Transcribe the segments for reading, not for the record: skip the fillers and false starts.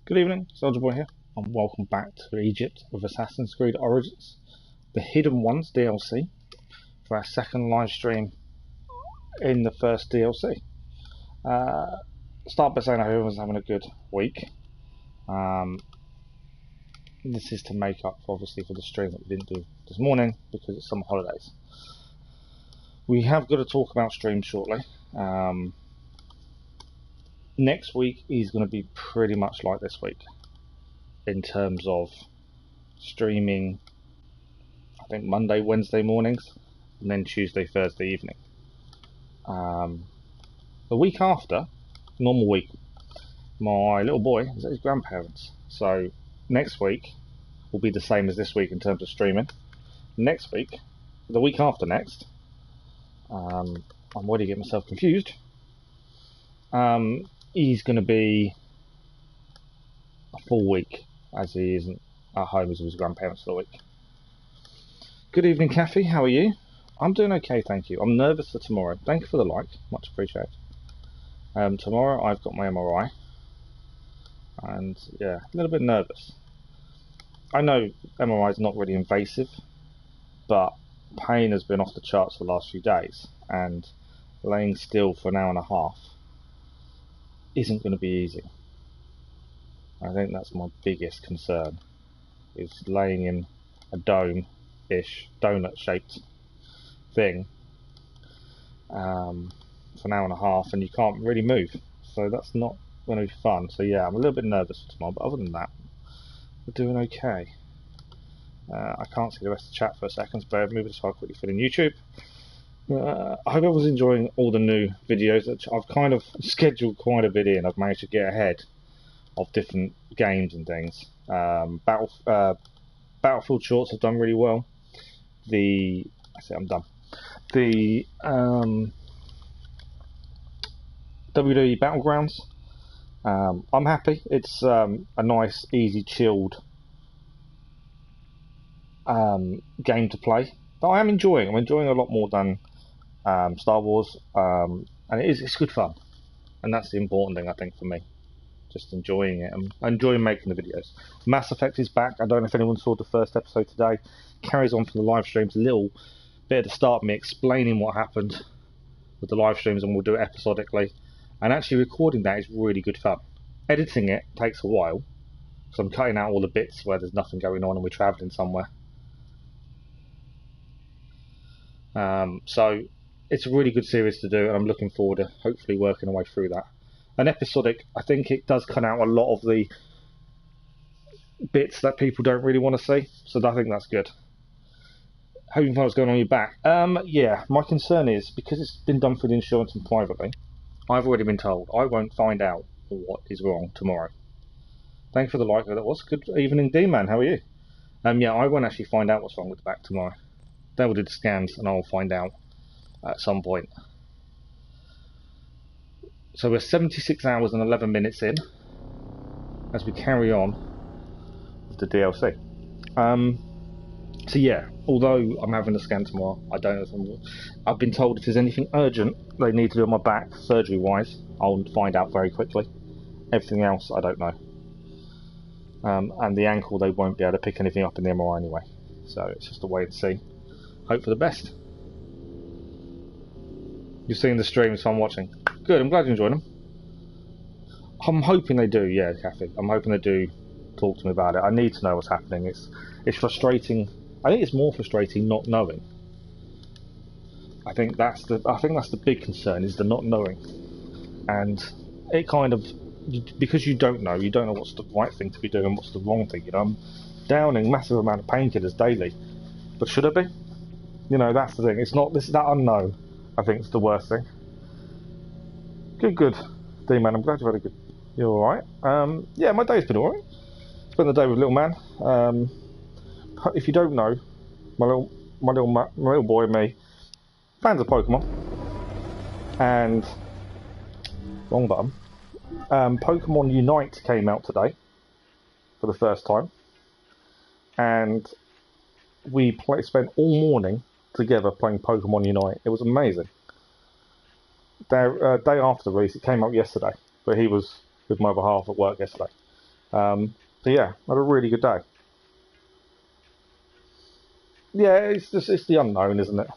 Good evening, Soldier Boy here, and welcome back to Egypt with Assassin's Creed Origins, the Hidden Ones DLC, for our second live stream in the first DLC. Start by saying I hope everyone's having a good week. This is to make up, obviously, for the stream that we didn't do this morning because it's summer holidays. We have got to talk about streams shortly. Next week is going to be pretty much like this week in terms of streaming. I think Monday, Wednesday mornings, and then Tuesday, Thursday evening. The week after, normal week, my little boy is at his grandparents. So next week will be the same as this week in terms of streaming. Next week, the week after next, I'm already getting myself confused. He's going to be a full week as he isn't at home as his grandparents for the week. Good evening, Kathy. How are you? I'm doing okay, thank you. I'm nervous for tomorrow. Thank you for the like. Much appreciated. Tomorrow I've got my MRI. And yeah, a little bit nervous. I know MRI is not really invasive, but pain has been off the charts for the last few days. And laying still for an hour and a half isn't going to be easy. I think that's my biggest concern, is laying in a dome-ish, donut-shaped thing for an hour and a half, and you can't really move. So that's not going to be fun. So yeah, I'm a little bit nervous for tomorrow, but other than that, we're doing okay. I can't see the rest of the chat for a second, so bear with me, but just I'll quickly fill in YouTube. I hope everyone's enjoying all the new videos. That I've kind of scheduled quite a bit in. I've managed to get ahead of different games and things. Battlefield shorts have done really well. The WWE Battlegrounds. I'm happy. It's a nice, easy, chilled game to play. But I am enjoying. I'm enjoying a lot more than Star Wars, and it's good fun, and that's the important thing I think for me. Just enjoying it. I'm enjoying making the videos. Mass Effect is back. I don't know if anyone saw the first episode today. Carries on from the live streams. A little bit at the start of me explaining what happened with the live streams, and we'll do it episodically. And actually recording that is really good fun. Editing it takes a while, because I'm cutting out all the bits where there's nothing going on and we're travelling somewhere. So it's a really good series to do, and I'm looking forward to hopefully working our way through that. And episodic, I think it does cut out a lot of the bits that people don't really want to see, so I think that's good. Hope you find what's going on your back. Yeah, my concern is, because it's been done through the insurance and privately, I've already been told I won't find out what is wrong tomorrow. Thanks for the like. That was good evening, D-Man. How are you? Yeah, I won't actually find out what's wrong with the back tomorrow. They will do the scans, and I'll find out at some point. So we're 76 hours and 11 minutes in as we carry on with the DLC. So yeah, although I'm having a scan tomorrow, I don't know if I've been told if there's anything urgent they need to do on my back, surgery-wise, I'll find out very quickly. Everything else, I don't know. And the ankle, they won't be able to pick anything up in the MRI anyway. So it's just a wait and see. Hope for the best. You're seeing the streams, so I'm watching. Good, I'm glad you enjoyed them. I'm hoping they do, yeah, Kathy. I'm hoping they do talk to me about it. I need to know what's happening. It's frustrating. I think it's more frustrating not knowing. I think that's the big concern, is the not knowing. And it kind of, because you don't know what's the right thing to be doing and what's the wrong thing. You know, I'm downing massive amount of painkillers daily. But should I be? You know, that's the thing. It's not that unknown, I think, is the worst thing. Good, D-Man. I'm glad you've had a good. You're alright. Yeah, my day's been alright. Spent the day with little man. If you don't know, my little boy and me, fans of Pokemon, and wrong button. Pokemon Unite came out today for the first time, and we spent all morning together playing Pokemon Unite. It was amazing. Day after the release, it came out yesterday, but he was with my other half at work yesterday. So yeah, had a really good day. Yeah, it's the unknown, isn't it?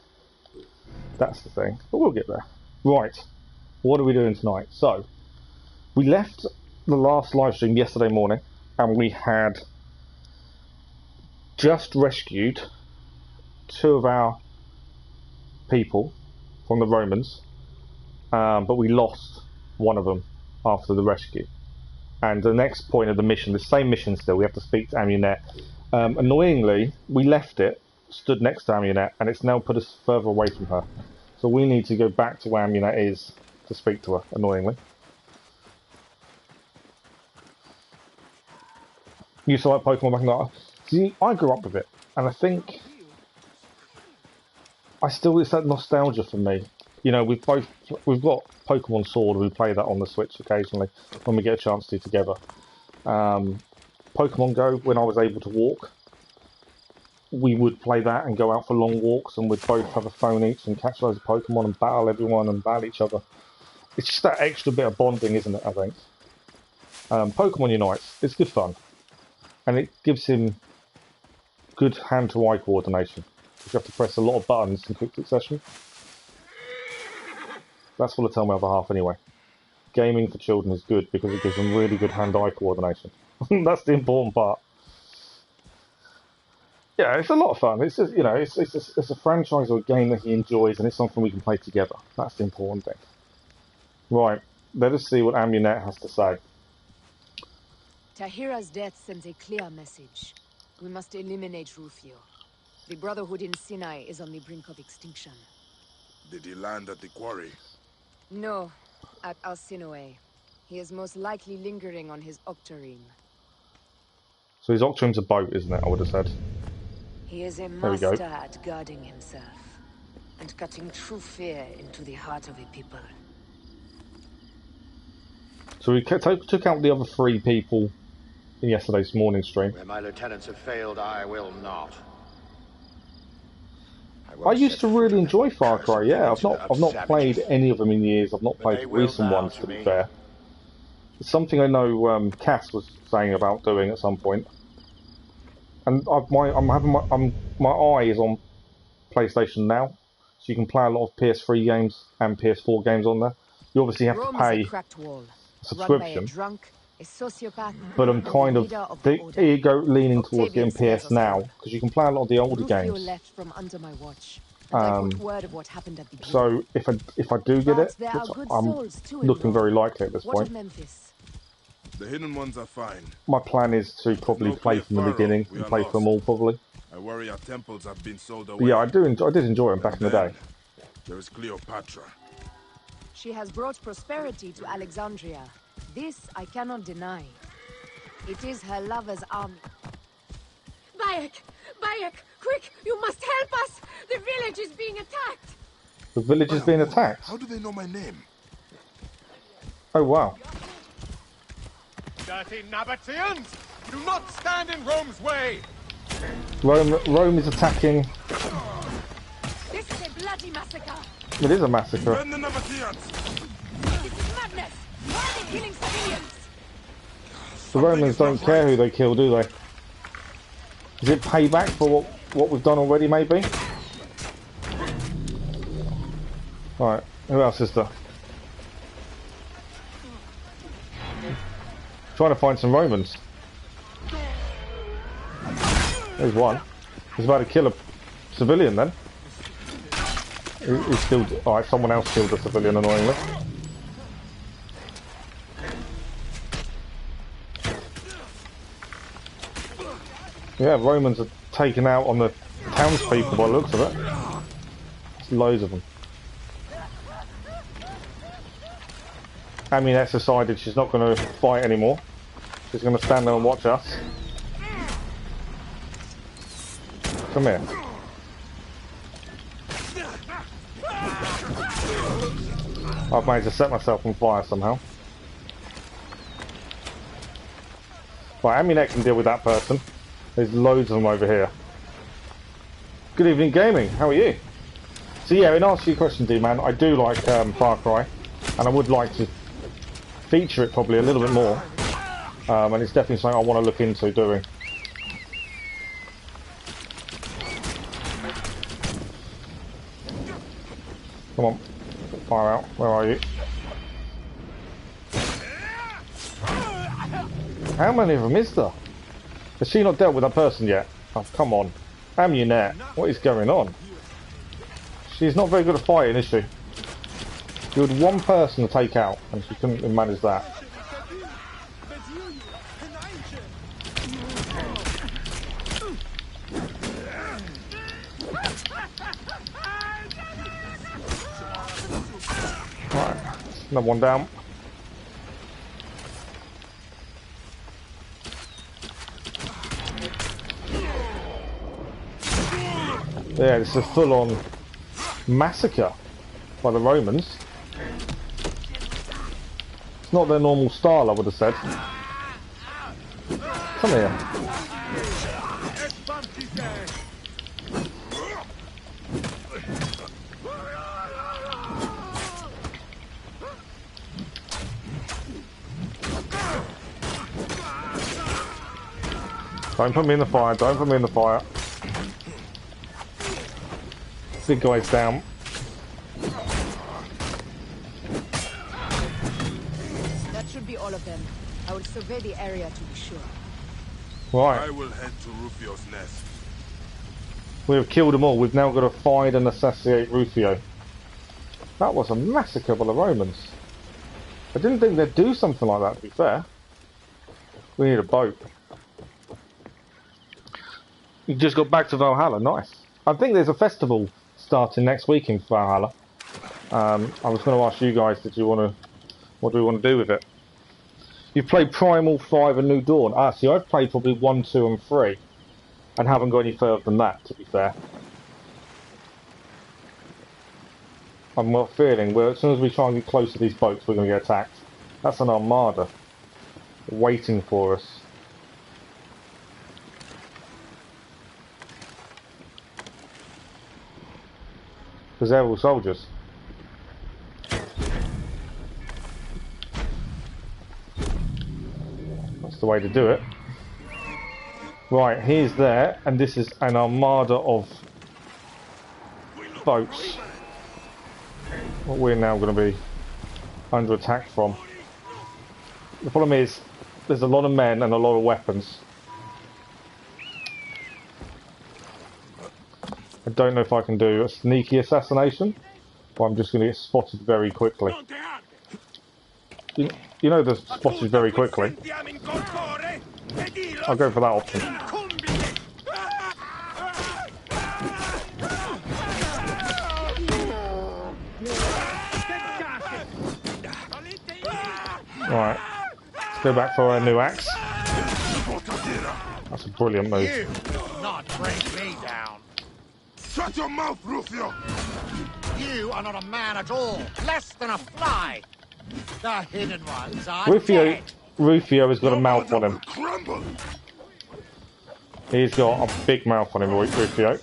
That's the thing. But we'll get there. Right. What are we doing tonight? So, we left the last live stream yesterday morning, and we had just rescued 2 of our people from the Romans, but we lost one of them after the rescue. And the next point of the mission, the same mission still, we have to speak to Amunet. Annoyingly, we left it, stood next to Amunet, and it's now put us further away from her. So we need to go back to where Amunet is to speak to her, annoyingly. Used to like Pokemon back in the day. See, I grew up with it, and I think it's that nostalgia for me. You know, we've got Pokemon Sword. We play that on the Switch occasionally when we get a chance to together. Pokemon Go, when I was able to walk, we would play that and go out for long walks, and we'd both have a phone each and catch loads of Pokemon and battle everyone and battle each other. It's just that extra bit of bonding, isn't it, I think? Pokemon Unites, it's good fun. And it gives him good hand-to-eye coordination. You have to press a lot of buttons in quick succession. That's what I tell my other half anyway. Gaming for children is good because it gives them really good hand-eye coordination. That's the important part. Yeah, it's a lot of fun. It's just, you know, it's a franchise or a game that he enjoys, and it's something we can play together. That's the important thing. Right, let us see what Amunet has to say. Tahira's death sends a clear message. We must eliminate Rufio. The Brotherhood in Sinai is on the brink of extinction. Did he land at the quarry? No, at Alcinoe. He is most likely lingering on his Octarine. So his Octarine's a boat, isn't it? I would have said. He is a master at guarding himself and cutting true fear into the heart of a people. So we took out the other 3 people in yesterday's morning stream. Where my lieutenants have failed, I will not. I used to really enjoy Far Cry. Yeah, I've not played any of them in years. I've not played the recent ones, to be fair. It's something I know Cass was saying about doing at some point. And my eye is on PlayStation Now, so you can play a lot of PS3 games and PS4 games on there. You obviously have to pay a subscription. But I'm kind of leaning towards getting PS Now because you can play a lot of the older games. So if I do get it, which I'm looking very likely at this point. The hidden ones are fine. My plan is to probably play from the beginning and play from them all, probably. I worry our temples have been sold away. But yeah, I did enjoy them back in the day. There is Cleopatra. She has brought prosperity to Alexandria. This I cannot deny. It is her lover's army. Bayek! Bayek! Quick! You must help us! The village is being attacked! The village is being attacked? How do they know my name? Oh, wow. Dirty Nabateans! Do not stand in Rome's way! Rome is attacking. This is a bloody massacre! It is a massacre. Defend the Nabateans! This is madness! Why are they killing civilians? The Romans don't care who they kill, do they? Is it payback for what we've done already, maybe? Alright, who else is there? Trying to find some Romans. There's one. He's about to kill a civilian then. He's killed. Alright, someone else killed a civilian, annoyingly. Yeah, Romans are taken out on the townspeople by the looks of it. There's loads of them. Amunet's decided she's not going to fight anymore. She's going to stand there and watch us. Come here. I've managed to set myself on fire somehow. Right, Amunet can deal with that person. There's loads of them over here. Good evening, gaming. How are you? So yeah, in answer to your question, D-Man, I do like Far Cry, and I would like to feature it probably a little bit more. And it's definitely something I want to look into doing. Come on, fire out. Where are you? How many of them is there? Has she not dealt with that person yet? Oh, come on. Amunet, what is going on? She's not very good at fighting, is she? You had one person to take out, and she couldn't manage that. Right, another one down. Yeah, it's a full-on massacre by the Romans. It's not their normal style, I would have said. Come here. Don't put me in the fire, don't put me in the fire. Big guy's down. That should be all of them. I will survey the area to be sure. Right. I will head to Rufio's nest. We've killed them all. We've now got to find and assassinate Rufio. That was a massacre by the Romans. I didn't think they'd do something like that, to be fair. We need a boat. You just got back to Valhalla, nice. I think there's a festival starting next week in Valhalla. I was going to ask you guys, what do we want to do with it? You've played Primal 5 and New Dawn. Ah, see, I've played probably 1, 2 and 3. And haven't got any further than that, to be fair. I'm not feeling, as soon as we try and get close to these boats, we're going to get attacked. That's an armada waiting for us. Because they're all soldiers. That's the way to do it. Right, he's there, and this is an armada of boats. What we're now going to be under attack from. The problem is, there's a lot of men and a lot of weapons. I don't know if I can do a sneaky assassination, or I'm just going to get spotted very quickly. You know they're spotted very quickly. I'll go for that option. Right, let's go back for our new axe. That's a brilliant move. You will not break me down. Shut your mouth, Rufio! You are not a man at all. Less than a fly. The hidden ones are Rufio dead. has got a mouth on him. Crumble. He's got a big mouth on him, Rufio.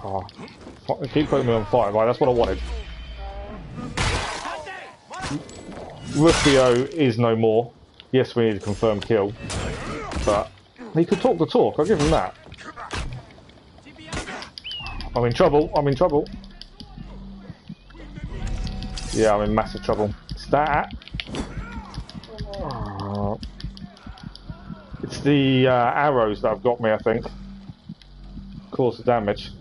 Oh, keep putting me on fire, right? That's what I wanted. Rufio is no more. Yes, we need a confirmed kill, but he could talk the talk. I'll give him that. I'm in trouble. I'm in trouble. Yeah, I'm in massive trouble. It's that. It's the arrows that have got me, I think. Cause the damage.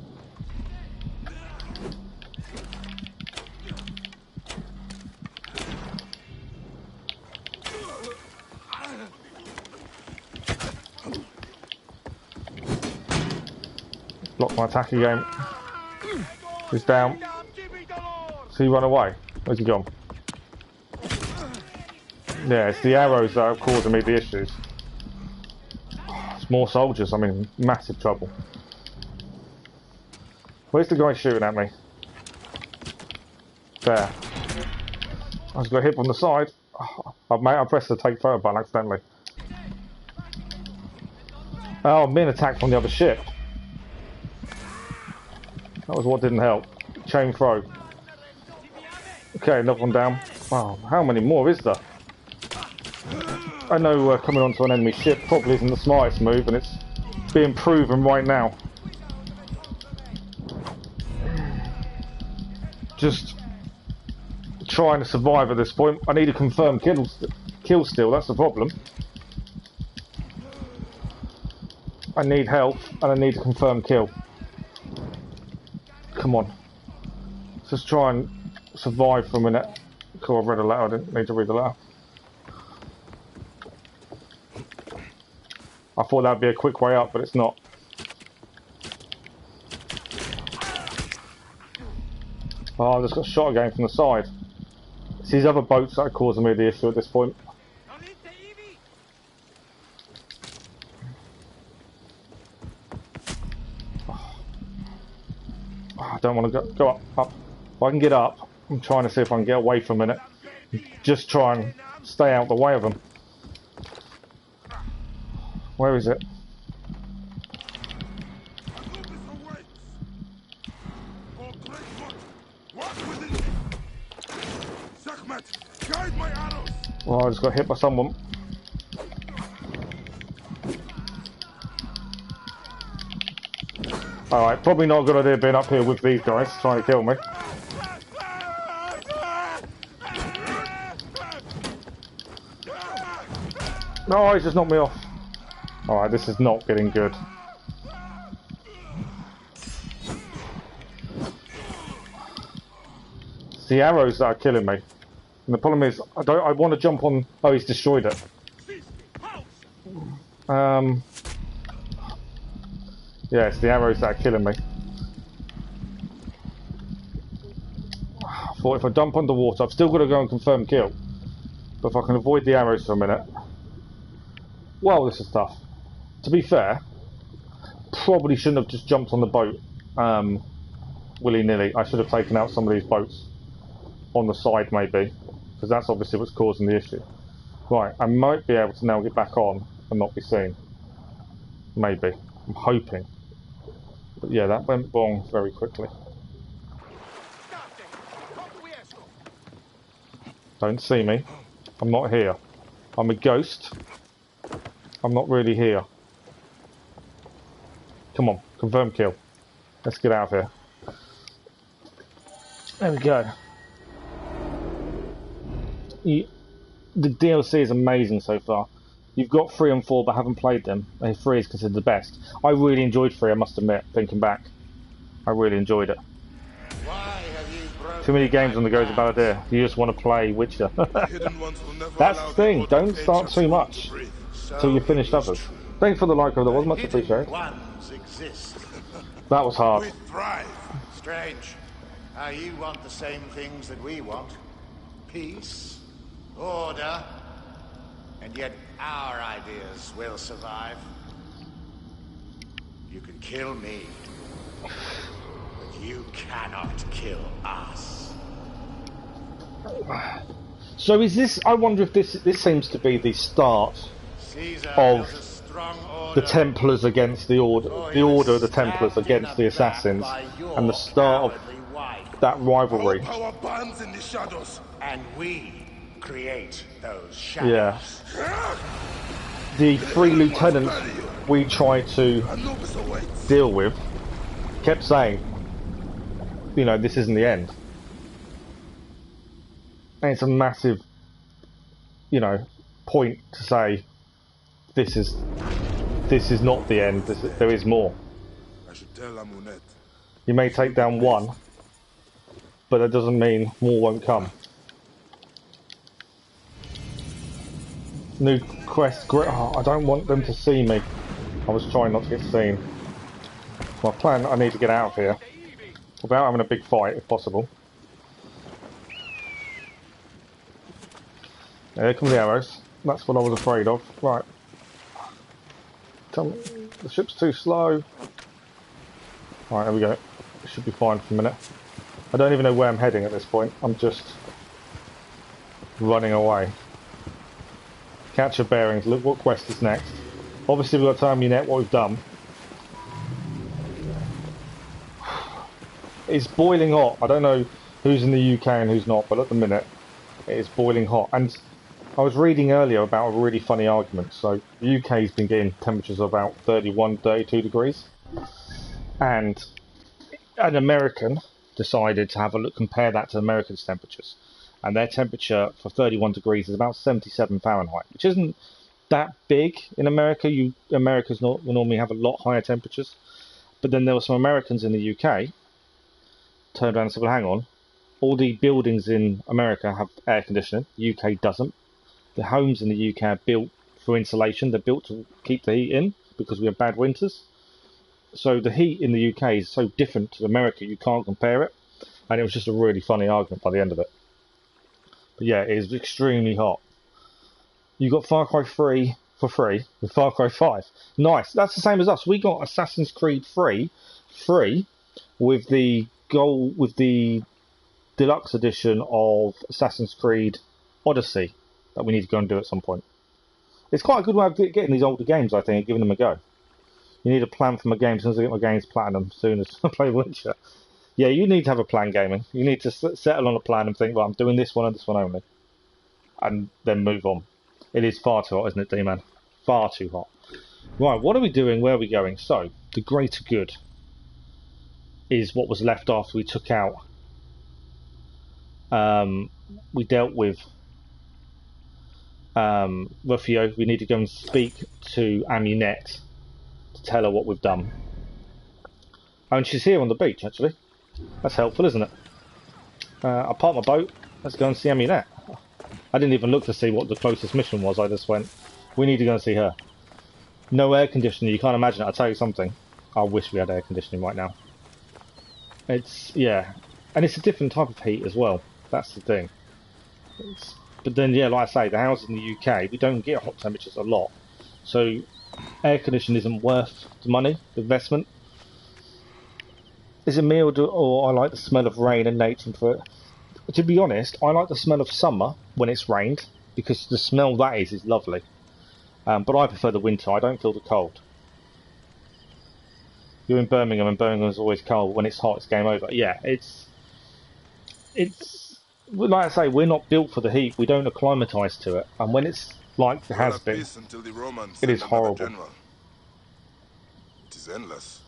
Block my attack again. He's down. So he run away. Where's he gone? Yeah, it's the arrows that are causing me the issues. It's more soldiers. I'm in massive trouble. Where's the guy shooting at me? There. I just got hit from the side. I pressed the take photo button accidentally. Oh, I'm being attacked from the other ship. That was what didn't help. Chain throw. Okay, another one down. Wow, how many more is there? I know coming onto an enemy ship probably isn't the smartest move, and it's being proven right now. Just trying to survive at this point. I need a confirmed kill still, that's the problem. I need health, and I need a confirmed kill. Come on. Let's just try and survive for a minute. Cool, I've read a letter, I didn't need to read the letter. I thought that'd be a quick way up, but it's not. Oh, I just got shot again from the side. It's these other boats that are causing me the issue at this point. Oh, I don't want to go up. If I can get up, I'm trying to see if I can get away for a minute. Just try and stay out the way of them. Where is it? Oh, I just got hit by someone. Alright, probably not a good idea being up here with these guys trying to kill me. No, he's just knocked me off. Alright, this is not getting good. It's the arrows that are killing me. And the problem is, I want to jump on... Oh, he's destroyed it. Yeah, it's the arrows that are killing me. I thought if I dump underwater, I've still got to go and confirm kill. But if I can avoid the arrows for a minute... Well, this is tough. To be fair, probably shouldn't have just jumped on the boat willy-nilly. I should have taken out some of these boats on the side, maybe. Because that's obviously what's causing the issue. Right, I might be able to now get back on and not be seen. Maybe. I'm hoping. But yeah, that went wrong very quickly. Don't see me. I'm not here. I'm a ghost. I'm not really here. Come on, confirm kill. Let's get out of here. There we go. The DLC is amazing so far. You've got 3 and 4 but haven't played them. 3 is considered the best. I really enjoyed 3, I must admit, thinking back. I really enjoyed it. Too many games on the go as a Balladeer. You just want to play Witcher. That's the thing, don't start too much until you've finished others. Thanks for the like over there, was much appreciated. That was hard. Strange. How you want the same things that we want. Peace, order, and yet our ideas will survive. You can kill me, but you cannot kill us. So is this, I wonder if this seems to be the start of the Templars against the Order of the Templars against the Assassins, and the start of that rivalry. Our bands in the shadows. And we create those shadows. Yeah. The 3 lieutenants we tried to deal with kept saying, you know, this isn't the end. And it's a massive, you know, point to say this is not the end. There is more. I should tell Amunet. You may take down 1, but that doesn't mean more won't come. New quest. Oh, I don't want them to see me. I was trying not to get seen. My plan, I need to get out of here without having a big fight, if possible. There come the arrows. That's what I was afraid of. Right. Tell me, the ship's too slow. Right, there we go. It should be fine for a minute. I don't even know where I'm heading at this point. I'm just running away. Catch your bearings. Look what quest is next. Obviously, we've got to Amunet what we've done. It's boiling hot. I don't know who's in the UK and who's not, but at the minute, it is boiling hot. And I was reading earlier about a really funny argument. So the UK's been getting temperatures of about 31, 32 degrees. And an American decided to have a look, compare that to Americans' temperatures. And their temperature for 31 degrees is about 77 Fahrenheit, which isn't that big in America. Americans normally have a lot higher temperatures. But then there were some Americans in the UK turned around and said, well, hang on. All the buildings in America have air conditioning. The UK doesn't. The homes in the UK are built for insulation. They're built to keep the heat in because we have bad winters. So the heat in the UK is so different to America, you can't compare it. And it was just a really funny argument by the end of it. But yeah, it is extremely hot. You got Far Cry 3 for free with Far Cry 5. Nice. That's the same as us. We got Assassin's Creed 3 free with the deluxe edition of Assassin's Creed Odyssey that we need to go and do at some point. It's quite a good way of getting these older games, I think, and giving them a go. You need a plan for my games. As soon as I get my games platinum, as soon as I play Witcher. Yeah, you need to have a plan, gaming. You need to settle on a plan and think, well, I'm doing this one and this one only. And then move on. It is far too hot, isn't it, D-Man? Far too hot. Right, what are we doing? Where are we going? So, the greater good is what was left after we took out. We dealt with Rufio. We need to go and speak to Amunet to tell her what we've done. Oh, and she's here on the beach, actually. That's helpful, isn't it? I'll park my boat. Let's go and see Amunet. I didn't even look to see what the closest mission was. I just went, we need to go and see her. No air conditioning. You can't imagine it. I'll tell you something. I wish we had air conditioning right now. Yeah. And it's a different type of heat as well. That's the thing. But then, yeah, like I say, the houses in the UK, we don't get hot temperatures a lot. So air conditioning isn't worth the money, the investment. Is it me or I like the smell of rain and nature? To be honest, I like the smell of summer when it's rained, because the smell that is lovely. But I prefer the winter. I don't feel the cold. You're in Birmingham, and Birmingham is always cold. When it's hot, it's game over. Yeah, it's like I say, we're not built for the heat. We don't acclimatise to it, and when it's like it has been, it is horrible. It is endless.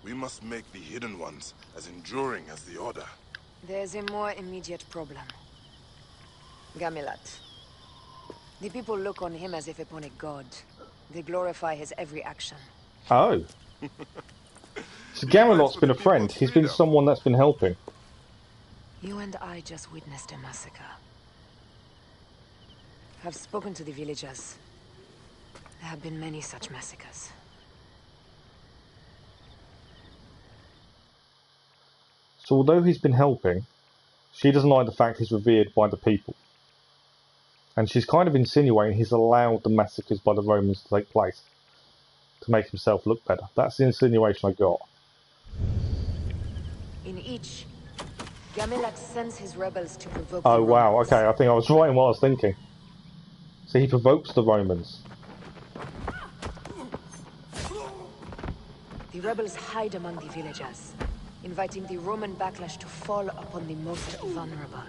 We must make the hidden ones as enduring as the Order. There's a more immediate problem. Gamilat. The people look on him as if upon a god. They glorify his every action. Oh. So Gamelot's been a friend. He's been someone that's been helping. You and I just witnessed a massacre. I've spoken to the villagers. There have been many such massacres. So although he's been helping, she doesn't like the fact he's revered by the people. And she's kind of insinuating he's allowed the massacres by the Romans to take place to make himself look better. That's the insinuation I got. In each, Gamilat sends his rebels to provoke Oh the wow, Romans. okay, I think I was right in what I was thinking. So he provokes the Romans. The rebels hide among the villagers, inviting the Roman backlash to fall upon the most vulnerable.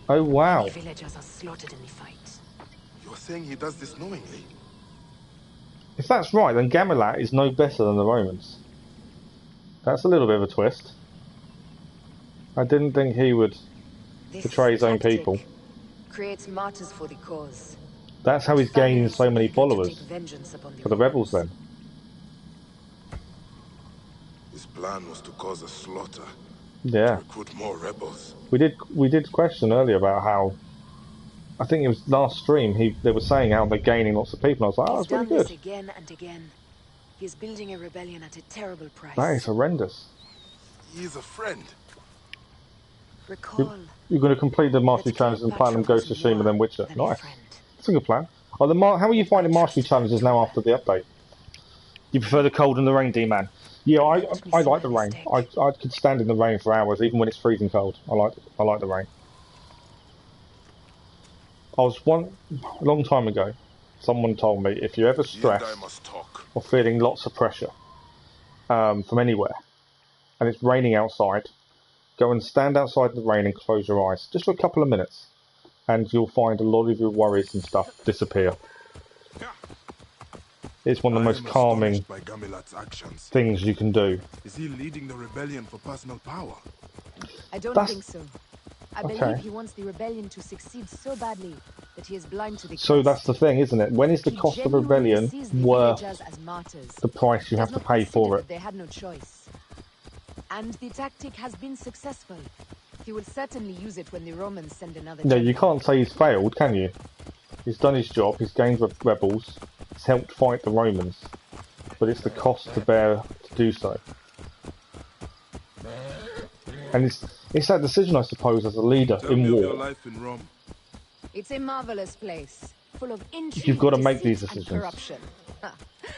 Oh wow. The villagers are slaughtered in the fight. You're saying he does this knowingly? If that's right, then Gamilat is no better than the Romans. That's a little bit of a twist. I didn't think he would betray his own people. Creates martyrs for the cause. That's how he's gaining so many followers for the rebels then. His plan was to cause a slaughter. Yeah. To recruit more rebels. We did question earlier about how, I think it was last stream, they were saying how they're gaining lots of people. I was like, oh, that's really good. He's done this again and again. He's building a rebellion at a terrible price. That is horrendous. He is a friend. Recall. You're going to complete the Mastery Challenges and Platinum Ghost of Tsushima, then Witcher. Nice. That's a good plan. Oh, how are you finding Mastery Challenges now after the update? You prefer the cold and the rain, D-Man? Yeah, I like the rain. I could stand in the rain for hours, even when it's freezing cold. I like the rain. a long time ago, someone told me if you're ever He and I stressed must talk. or feeling lots of pressure from anywhere, and it's raining outside, go and stand outside in the rain and close your eyes, just for a couple of minutes, and you'll find a lot of your worries and stuff disappear. It's one of the I most am calming astonished by Gamilat's actions. things you can do. Is he leading the rebellion for personal power? I don't That's- think so. I okay. believe he wants the rebellion to succeed so badly that he is blind to the So cost. that's the thing, isn't it? When is the He cost of genuinely rebellion sees the worth villagers as martyrs. the price you He have does to not pay consider for that it? they had no choice. And the tactic has been successful. He will certainly use it when the Romans send another No, you general. can't say he's failed, can you? He's done his job, he's gained rebels, he's helped fight the Romans, but it's the cost to bear to do so. And it's that decision, I suppose, as a leader Tell in me of your war. life in Rome. It's a marvelous place, full of intrigue, You've got to make these deceit, and decisions. corruption.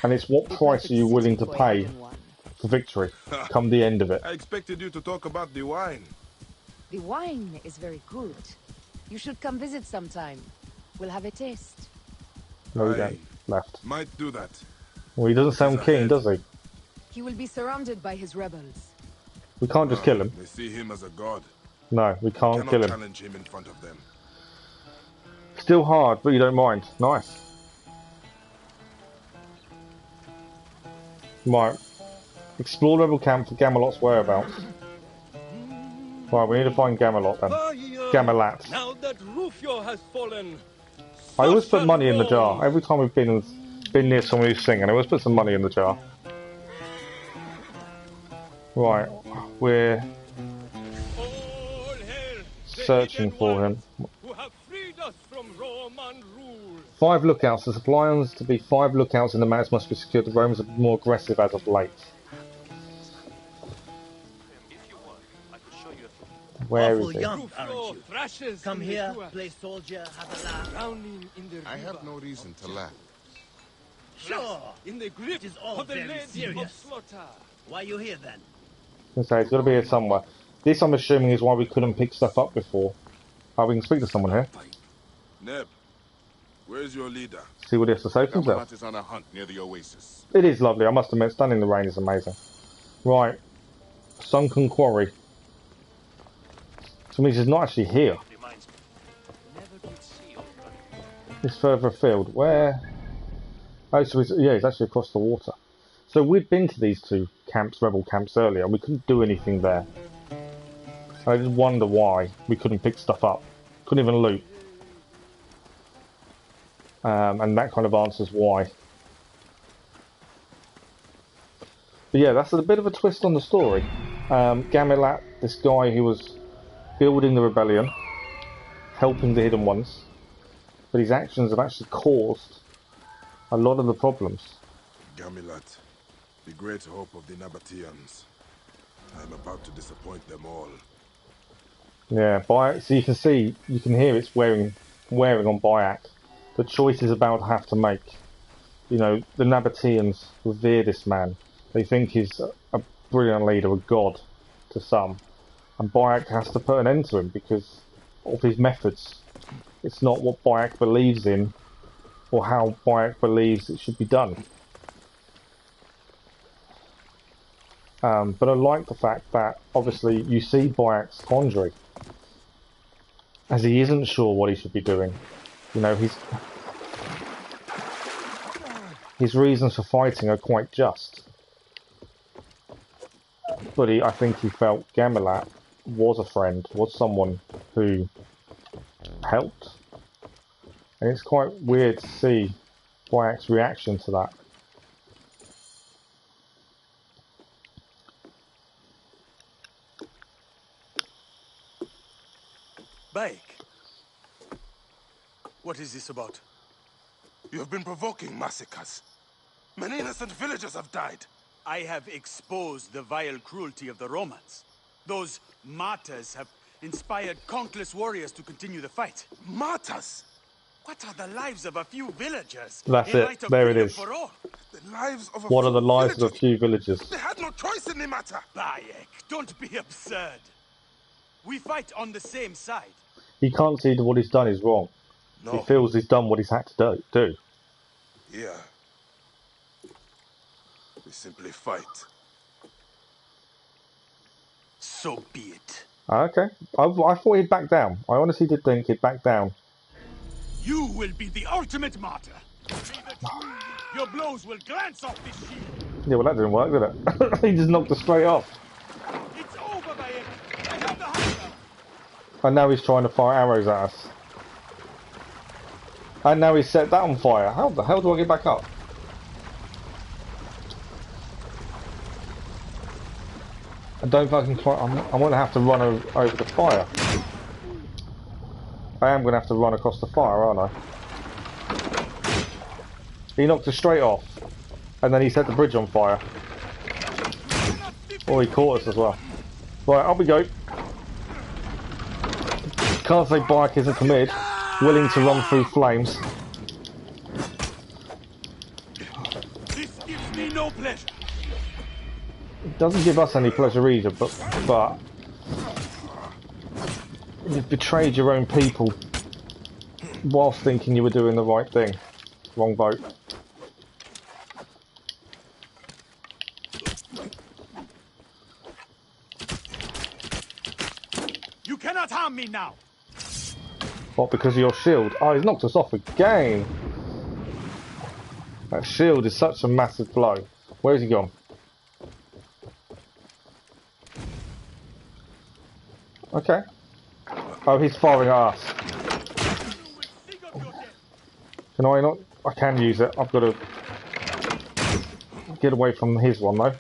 And it's what The price perfect are you willing city to for a pay hidden one. for victory, come the end of it. I expected you to talk about the wine. The wine is very good. You should come visit sometime. We'll have a taste. No, we I don't. Left. might do that. Well, he doesn't sound keen, does he? He will be surrounded by his rebels. We can't just kill him. They see him as a god. No, we can't Cannot kill him. challenge him in front of them. Still hard, but you don't mind. Nice. Right. Explore rebel camp for Gamelot's whereabouts. Right, we need to find Gamelot then. Gamelat. Now that Rufio has fallen. I always put money in the jar. Every time we've been near someone who's singing, I always put some money in the jar. Right, we're All hail the searching hidden for ones him. who have freed us from Roman rule. 5 lookouts. The supply lines to be 5 lookouts in the mountains must be secured. The Romans are more aggressive as of late. Where is he? Young, aren't Rufio you? thrashes Come in the here, Duat, play soldier, have a laugh. drowning in the I river, have no reason to laugh. Sure. in the grip It is all of the very Lady of serious. Slaughter. Why you here then? I was gonna say, it's got to be here somewhere. This, I'm assuming, is why we couldn't pick stuff up before. Oh, we can speak to someone here. Neb, where's your leader? See what he has to say for himself. Gamilat is on a hunt near the oasis. It is lovely, I must admit. Standing in the rain is amazing. Right. Sunken Quarry. So it means he's not actually here. It's further afield. Where? Oh, so it's actually across the water. So we'd been to these 2 camps, rebel camps, earlier, and we couldn't do anything there. I just wonder why we couldn't pick stuff up. Couldn't even loot. And that kind of answers why. But yeah, that's a bit of a twist on the story. Gamilat, this guy who was building the rebellion, helping the hidden ones, but his actions have actually caused a lot of the problems. Gamilat, the great hope of the Nabateans. I am about to disappoint them all. Yeah, so you can hear it's wearing on Bayek. The choice is about to have to make. You know, the Nabateans revere this man. They think he's a brilliant leader, a god to some. And Bayek has to put an end to him because of his methods. It's not what Bayek believes in or how Bayek believes it should be done. But I like the fact that obviously you see Bayek's quandary, as he isn't sure what he should be doing. You know, his reasons for fighting are quite just. But I think he felt Gamilat was a friend, was someone who helped. And it's quite weird to see Bayek's reaction to that. Bayek, what is this about? You have been provoking massacres. Many innocent villagers have died. I have exposed the vile cruelty of the Romans. Those martyrs have inspired countless warriors to continue the fight. Martyrs! What are the lives of a few villagers? That's in it. light of There it freedom is. For all? The lives of a What few are the lives of a villagers. few villagers? They had no choice in the matter. Bayek, don't be absurd. We fight on the same side. He can't see that what he's done is wrong. No. He feels he's done what he's had to do. Here. We simply fight. So be it. Okay. I thought he'd back down. I honestly did think he'd back down. You will be the ultimate martyr. Your blows will glance off this shield. Yeah, well that didn't work, did it? He just knocked us straight off. It's over, Bayek. I have the high. And now he's trying to fire arrows at us. And now he's set that on fire. How the hell do I get back up? I don't fucking try. I'm going to have to run over the fire. I am going to have to run across the fire, aren't I? He knocked us straight off. And then he set the bridge on fire. Oh, he caught us as well. Right, up we go. Can't say Bayek isn't committed. Willing to run through flames. This gives me no pleasure. It doesn't give us any pleasure either, but you've betrayed your own people whilst thinking you were doing the right thing. Wrong boat. You cannot harm me now. What, because of your shield? Oh, he's knocked us off again. That shield is such a massive blow. Where's he gone? Okay. Oh, he's firing at us. Can I not? I can use it. I've got to get away from his one though.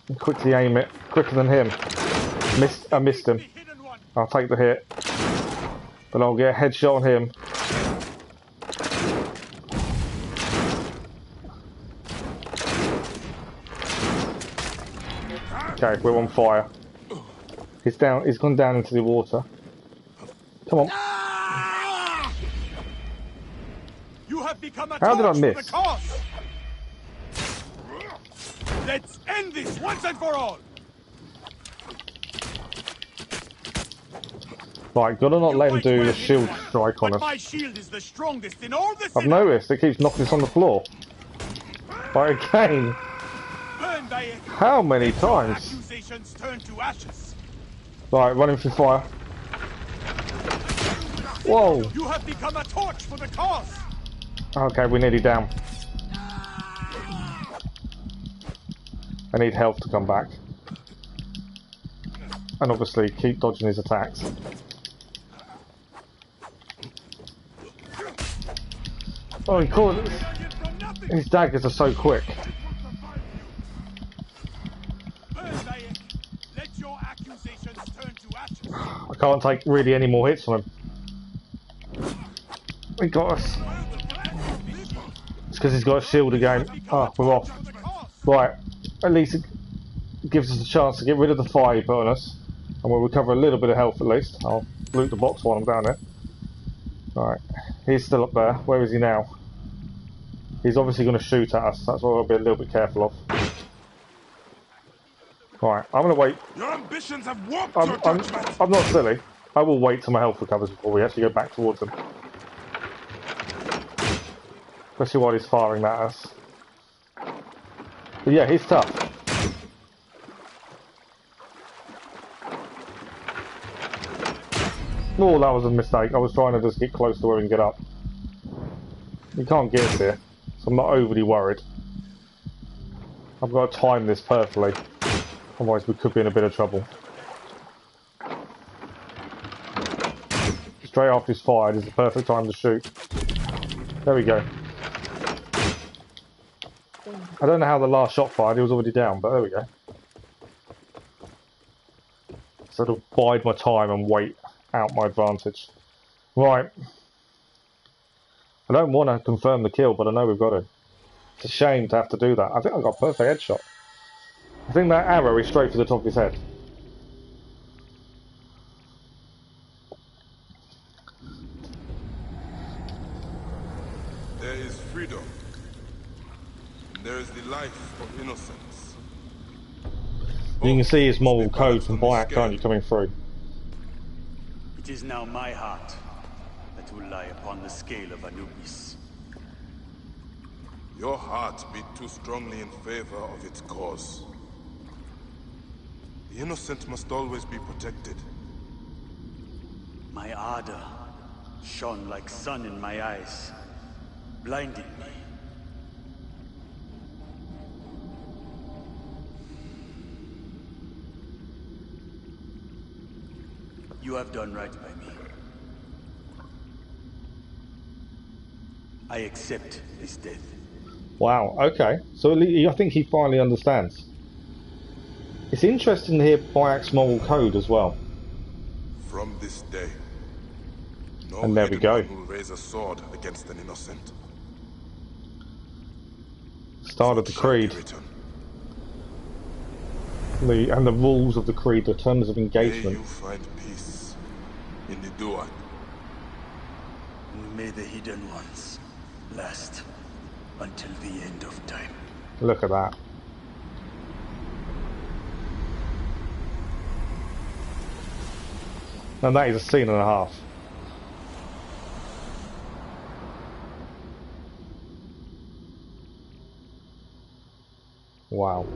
And quickly aim it. Quicker than him. I missed him. I'll take the hit. But I'll get a headshot on him. Okay, we're on fire. He's down. He's gone down into the water. Come on. You have become a How did I torch for miss? the cause. Let's end this once and for all. Right, gotta not let him do the shield strike on But us. my shield is the strongest in all the I've city. noticed it keeps knocking us on the floor. Right, again. Burn, Bayek. How many Let your times? accusations turn to ashes. Right, running through fire. Whoa. You have become a torch for the cause. Okay, we're nearly down. I need health to come back. And obviously keep dodging his attacks. Oh, he caught us. His daggers are so quick. Burn, Bayek. Let your accusations turn to ashes. I can't take really any more hits on him. He got us. It's because he's got a shield again. Ah, we're off. Right, at least it gives us a chance to get rid of the fire he put on us. And we'll recover a little bit of health at least. I'll loot the box while I'm down there. Right, he's still up there. Where is he now? He's obviously going to shoot at us. That's what I'll be a little bit careful of. Right, I'm going to wait. Your ambitions have warped your judgment. I'm not silly. I will wait till my health recovers before we actually go back towards him. Especially while he's firing at us. But yeah, he's tough. Oh, that was a mistake. I was trying to just get close to where we can get up. You can't get us here, so I'm not overly worried. I've got to time this perfectly. Otherwise we could be in a bit of trouble. Straight after he's fired is the perfect time to shoot. There we go. I don't know how the last shot fired, he was already down, but there we go. So it'll bide my time and wait out my advantage. Right. I don't want to confirm the kill, but I know we've got to. It's a shame to have to do that. I think I got a perfect headshot. I think that arrow is straight for the top of his head. There is freedom. And there is the life of innocence. You can see his moral code from Bayek, can't you, coming through? It is now my heart that that will lie upon the scale of Anubis. Your heart beat too strongly in favor of its cause. The innocent must always be protected. My ardor shone like sun in my eyes, blinding me. You have done right by me. I accept this death. Wow, okay. So I think he finally understands. It's interesting to hear Bayek's moral code as well. From this day, no And there we hidden go. one will raise a sword against an innocent. Start of So the it shall be creed. written. And the rules of the creed, the terms of May engagement. you find peace in the Duat. May the hidden ones last until the end of time. Look at that. And that is a scene and a half. Wow.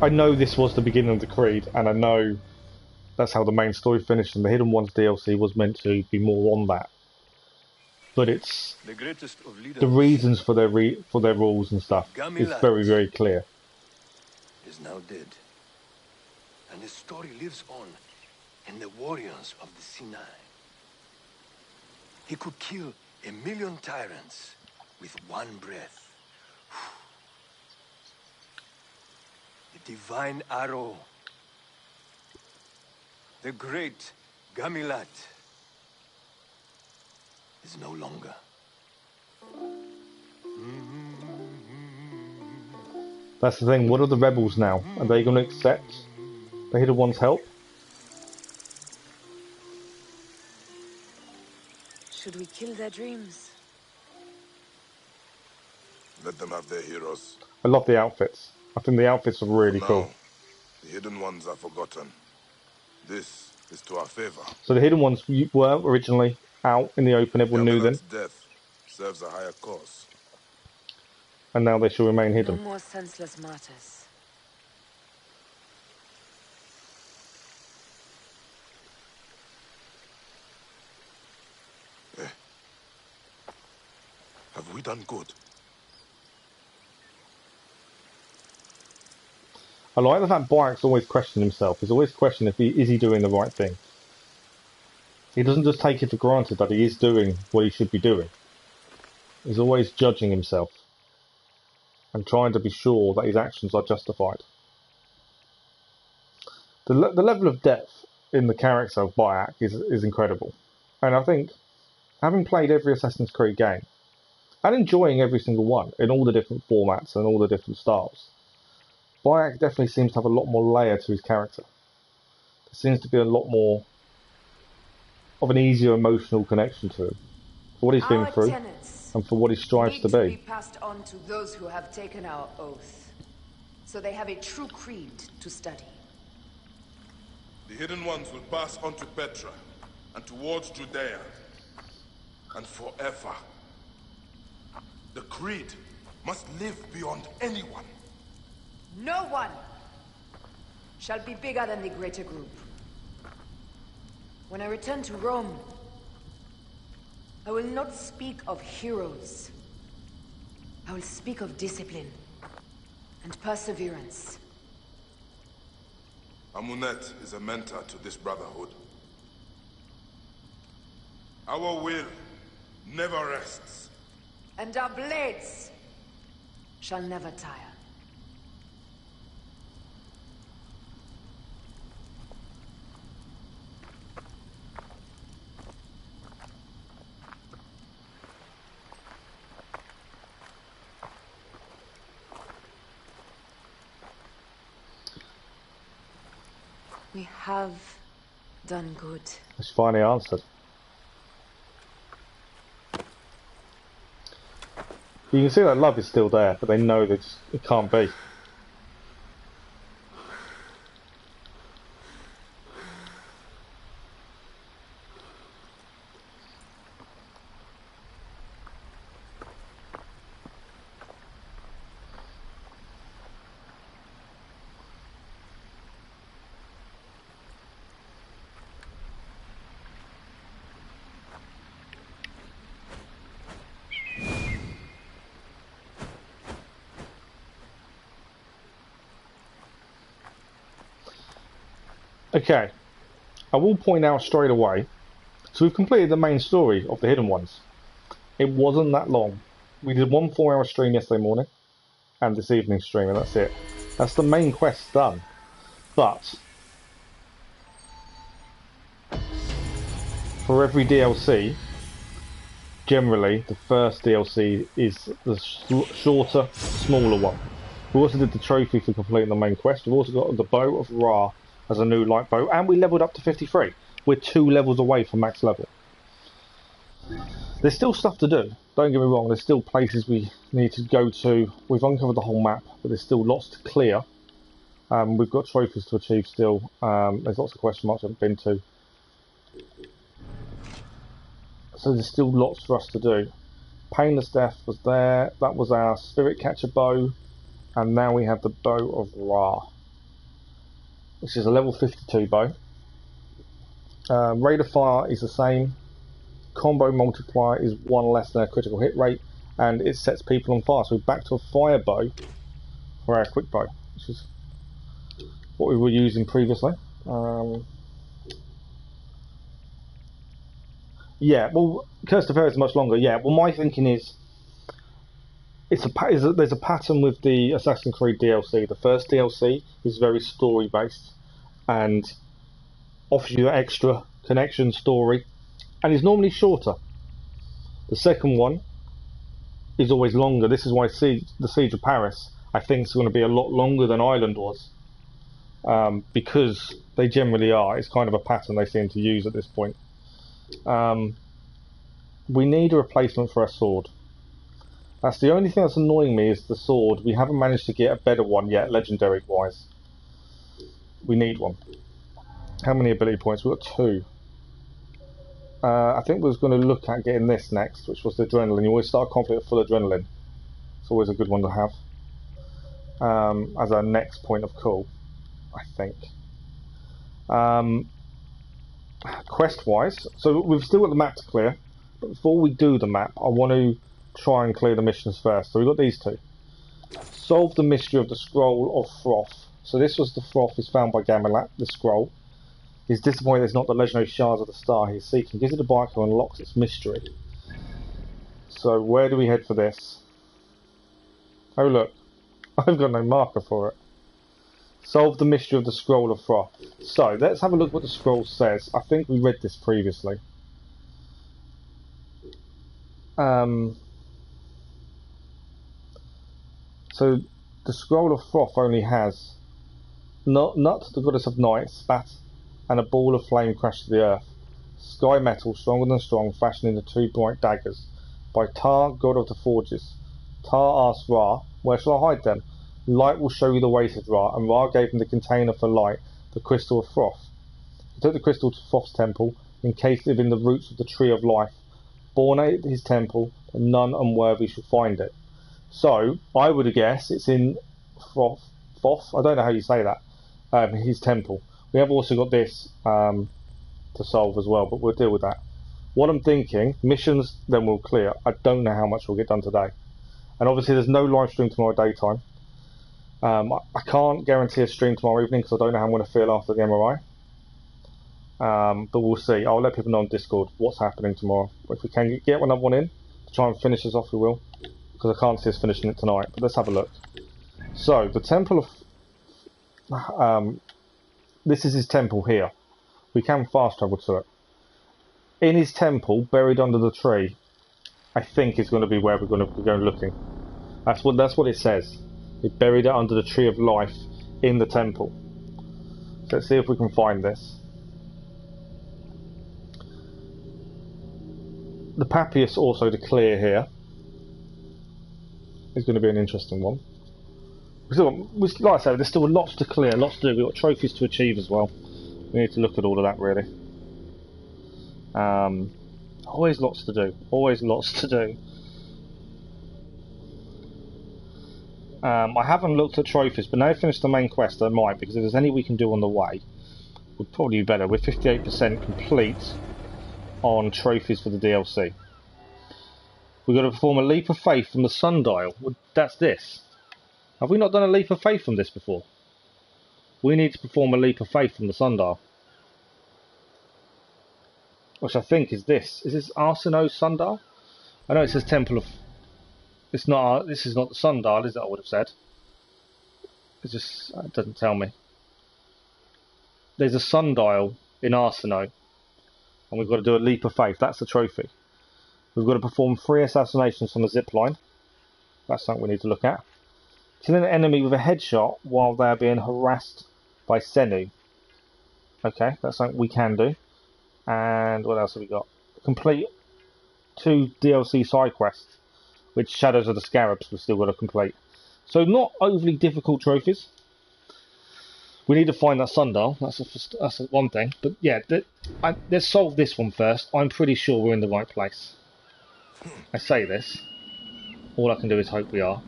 I know this was the beginning of the Creed, and I know that's how the main story finished, and the Hidden Ones DLC was meant to be more on that. But it's The greatest of leaders the reasons for their rules and stuff is very, very clear. is now dead. And his story lives on in the warriors of the Sinai. He could kill 1,000,000 tyrants with one breath. The divine arrow. The great Gamilat is no longer. That's the thing. What are the rebels now? Are they going to accept the Hidden Ones' help? Should we kill their dreams? Let them have their heroes. I love the outfits. I think the outfits are really For cool. now, the hidden ones are forgotten. This is to our favor. So the Hidden Ones were originally out in the open. Everyone knew them, Gamilat's death serves a higher cause. and now they shall remain No hidden. more senseless martyrs. Have we done good? I like the fact Bayek's always questioning himself. He's always questioning if is he doing the right thing. He doesn't just take it for granted that he is doing what he should be doing. He's always judging himself and trying to be sure that his actions are justified. The level of depth in the character of Bayek is incredible. And I think, having played every Assassin's Creed game, and enjoying every single one in all the different formats and all the different styles, Bayek definitely seems to have a lot more layer to his character. There seems to be a lot more of an easier emotional connection to him for what he's been through tenets and for what he strives need to to be be. passed on to those who have taken our oath, so they have a true creed to study. The hidden ones will pass on to Petra and towards Judea. And forever. The creed must live beyond anyone. No one shall be bigger than the greater group. When I return to Rome, I will not speak of heroes. I will speak of discipline and perseverance. Amunet is a mentor to this brotherhood. Our will never rests. And our blades shall never tire. We have done good. It's finally answered. You can see that love is still there, but they know that it can't be. Okay, I will point out straight away. So we've completed the main story of the Hidden Ones. It wasn't that long. We did one 4-hour stream yesterday morning and this evening stream, and that's it. That's the main quest done. But for every DLC, generally the first DLC is the shorter, smaller one. We also did the trophy for completing the main quest. We've also got the Bow of Ra as a new light bow, and we leveled up to 53. We're 2 levels away from max level. There's still stuff to do, don't get me wrong, there's still places we need to go to. We've uncovered the whole map, but there's still lots to clear. We've got trophies to achieve still. There's lots of question marks I haven't been to. So there's still lots for us to do. Painless Death was there, that was our Spirit Catcher bow, and now we have the Bow of Ra, which is a level 52 bow. Rate of Fire is the same. Combo multiplier is 1 less than a critical hit rate, and it sets people on fire. So we're back to a fire bow for our quick bow, which is what we were using previously. Yeah, well, Curse of Fair is much longer. Yeah, well, my thinking is, there's a pattern with the Assassin's Creed DLC. The first DLC is very story based and offers you that extra connection story, and is normally shorter. The second one is always longer. This is why the Siege of Paris, I think, is going to be a lot longer than Ireland was, because they generally are. It's kind of a pattern they seem to use at this point. We need a replacement for our sword. That's the only thing that's annoying me, is the sword. We haven't managed to get a better one yet, legendary wise. We need one. How many ability points? We've got 2. I think we was going to look at getting this next, which was the adrenaline. You always start a conflict with full adrenaline. It's always a good one to have as our next point of call, I think. Quest wise, so we've still got the map to clear, but before we do the map, I want to try and clear the missions first. So we've got these 2. Solve the mystery of the Scroll of Thoth. So this was the Thoth is found by Gamilat, the scroll. He's disappointed there's not the legendary shards of the star he's seeking. Gives it a bike and unlocks its mystery. So where do we head for this? Oh look, I've got no marker for it. Solve the mystery of the Scroll of Thoth. So let's have a look what the scroll says. I think we read this previously. So the Scroll of Thoth only has Nut, the goddess of night, spat, and a ball of flame crashed to the earth. Sky metal, stronger than strong, fashioned into 2 bright daggers. By Tar, god of the forges. Tar asked Ra, where shall I hide them? Light will show you the way, said Ra, and Ra gave him the container for light, the crystal of Thoth. He took the crystal to Thoth's temple, encased it in the roots of the tree of life. Born at his temple, but none unworthy shall find it. So, I would guess it's in Thoth, I don't know how you say that, his temple. We have also got this to solve as well, but we'll deal with that. What I'm thinking, missions, then we'll clear. I don't know how much we'll get done today. And obviously there's no live stream tomorrow daytime. I can't guarantee a stream tomorrow evening because I don't know how I'm going to feel after the MRI. But we'll see. I'll let people know on Discord what's happening tomorrow. If we can get another one in to try and finish this off, we will. Because I can't see us finishing it tonight. But let's have a look. So, the Temple of... this is his temple here. We can fast travel to it. In his temple, buried under the tree, I think is going to be where we're going to go looking. That's what it says. He buried it under the tree of life in the temple. So let's see if we can find this. The Papias also to clear here is going to be an interesting one. Like I said, there's still lots to clear, lots to do. We've got trophies to achieve as well. We need to look at all of that, really. Always lots to do. Always lots to do. I haven't looked at trophies, but now I've finished the main quest, I might, because if there's any we can do on the way, would probably be better. We're 58% complete on trophies for the DLC. We've got to perform a leap of faith from the sundial. Well, that's this. Have we not done a leap of faith from this before? we need to perform a leap of faith from the sundial. Which I think is this. Is this Arsinoe's sundial? I know it says Temple of... It's not. This is not the sundial, is it? I would have said. It doesn't tell me. There's a sundial in Arsinoe, and we've got to do a leap of faith. That's the trophy. We've got to perform 3 assassinations from a zip line. That's something we need to look at. Kill an enemy with a headshot while they're being harassed by Senu. Okay, that's something we can do. And what else have we got? Complete 2 DLC side quests, which Shadows of the Scarabs we've still got to complete. So not overly difficult trophies. We need to find that sundial. That's one thing. But yeah, let's solve this one first. I'm pretty sure we're in the right place. I say this. All I can do is hope we are.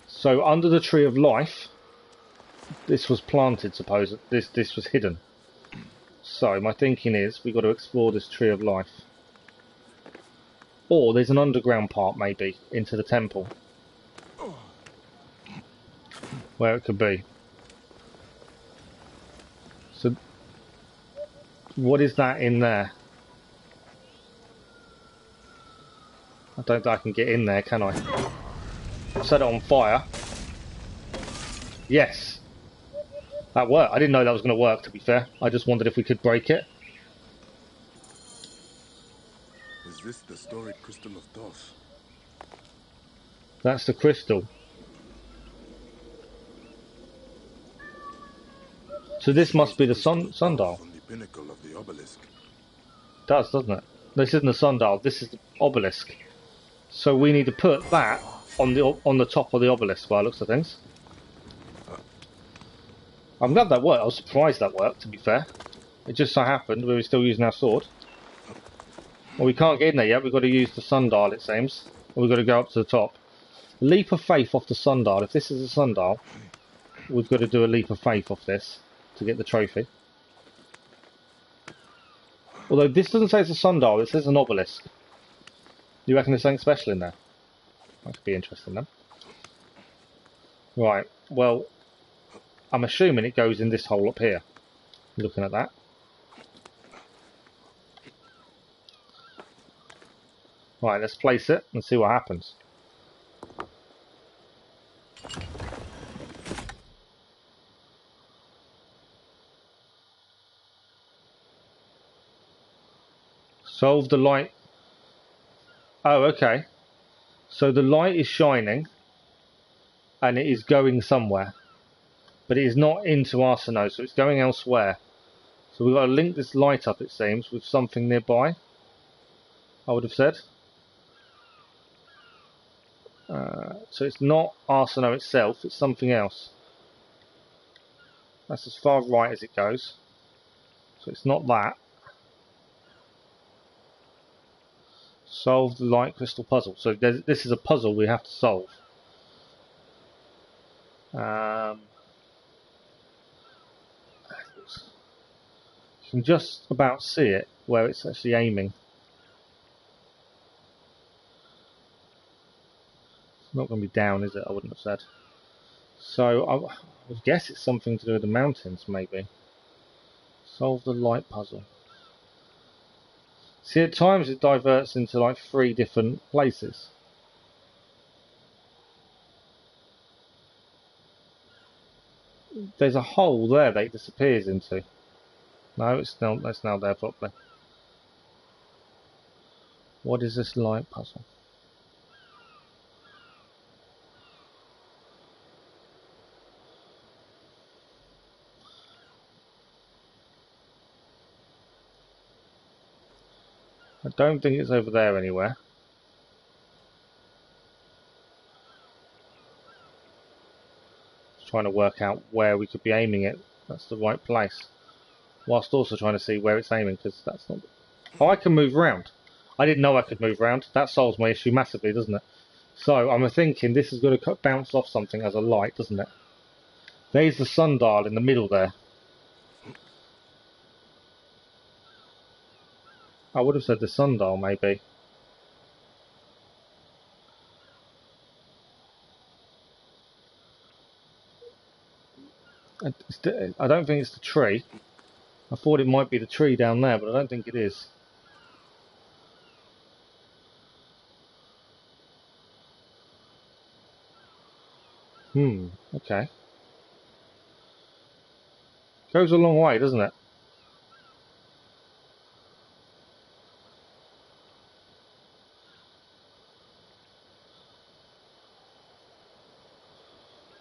So under the Tree of Life, this was planted, suppose. This was hidden. So my thinking is we've got to explore this Tree of Life. Or there's an underground part maybe into the temple. Where it could be. So what is that in there? I don't think I can get in there, can I? Set it on fire. Yes. That worked. I didn't know that was going to work, to be fair. I just wondered if we could break it. Is this the storied crystal of Thoth? That's the crystal. So this must be the sundial. From the pinnacle of the obelisk. It does, doesn't it? This isn't the sundial. This is the obelisk. So we need to put that on the top of the obelisk by the looks of things. I'm glad that worked. I was surprised that worked, to be fair. It just so happened we were still using our sword. Well, we can't get in there yet. We've got to use the sundial, it seems. Or we've got to go up to the top. Leap of faith off the sundial. If this is a sundial, we've got to do a leap of faith off this to get the trophy. Although this doesn't say it's a sundial, it says an obelisk. You reckon there's something special in there? That could be interesting then. Right, well, I'm assuming it goes in this hole up here. Looking at that. Right, let's place it and see what happens. Solve the light. Oh, okay. So the light is shining and it is going somewhere. But it is not into Arsinoe, so it's going elsewhere. So we've got to link this light up, it seems, with something nearby. I would have said. So it's not Arsinoe itself, it's something else. That's as far right as it goes. So it's not that. Solve the light crystal puzzle. So this is a puzzle we have to solve. You can just about see it where it's actually aiming. It's not going to be down, is it? I wouldn't have said. So I would guess it's something to do with the mountains, maybe. Solve the light puzzle. See, at times it diverts into like 3 different places. There's a hole there that it disappears into. No, it's now there properly. What is this light puzzle? I don't think it's over there anywhere. Just trying to work out where we could be aiming it. That's the right place. Whilst also trying to see where it's aiming, because that's not... Oh, I can move around. I didn't know I could move around. That solves my issue massively, doesn't it? So I'm thinking this is going to bounce off something as a light, doesn't it? There's the sundial in the middle there. I would have said the sundial, maybe. I don't think it's the tree. I thought it might be the tree down there, but I don't think it is. Okay. Goes a long way, doesn't it?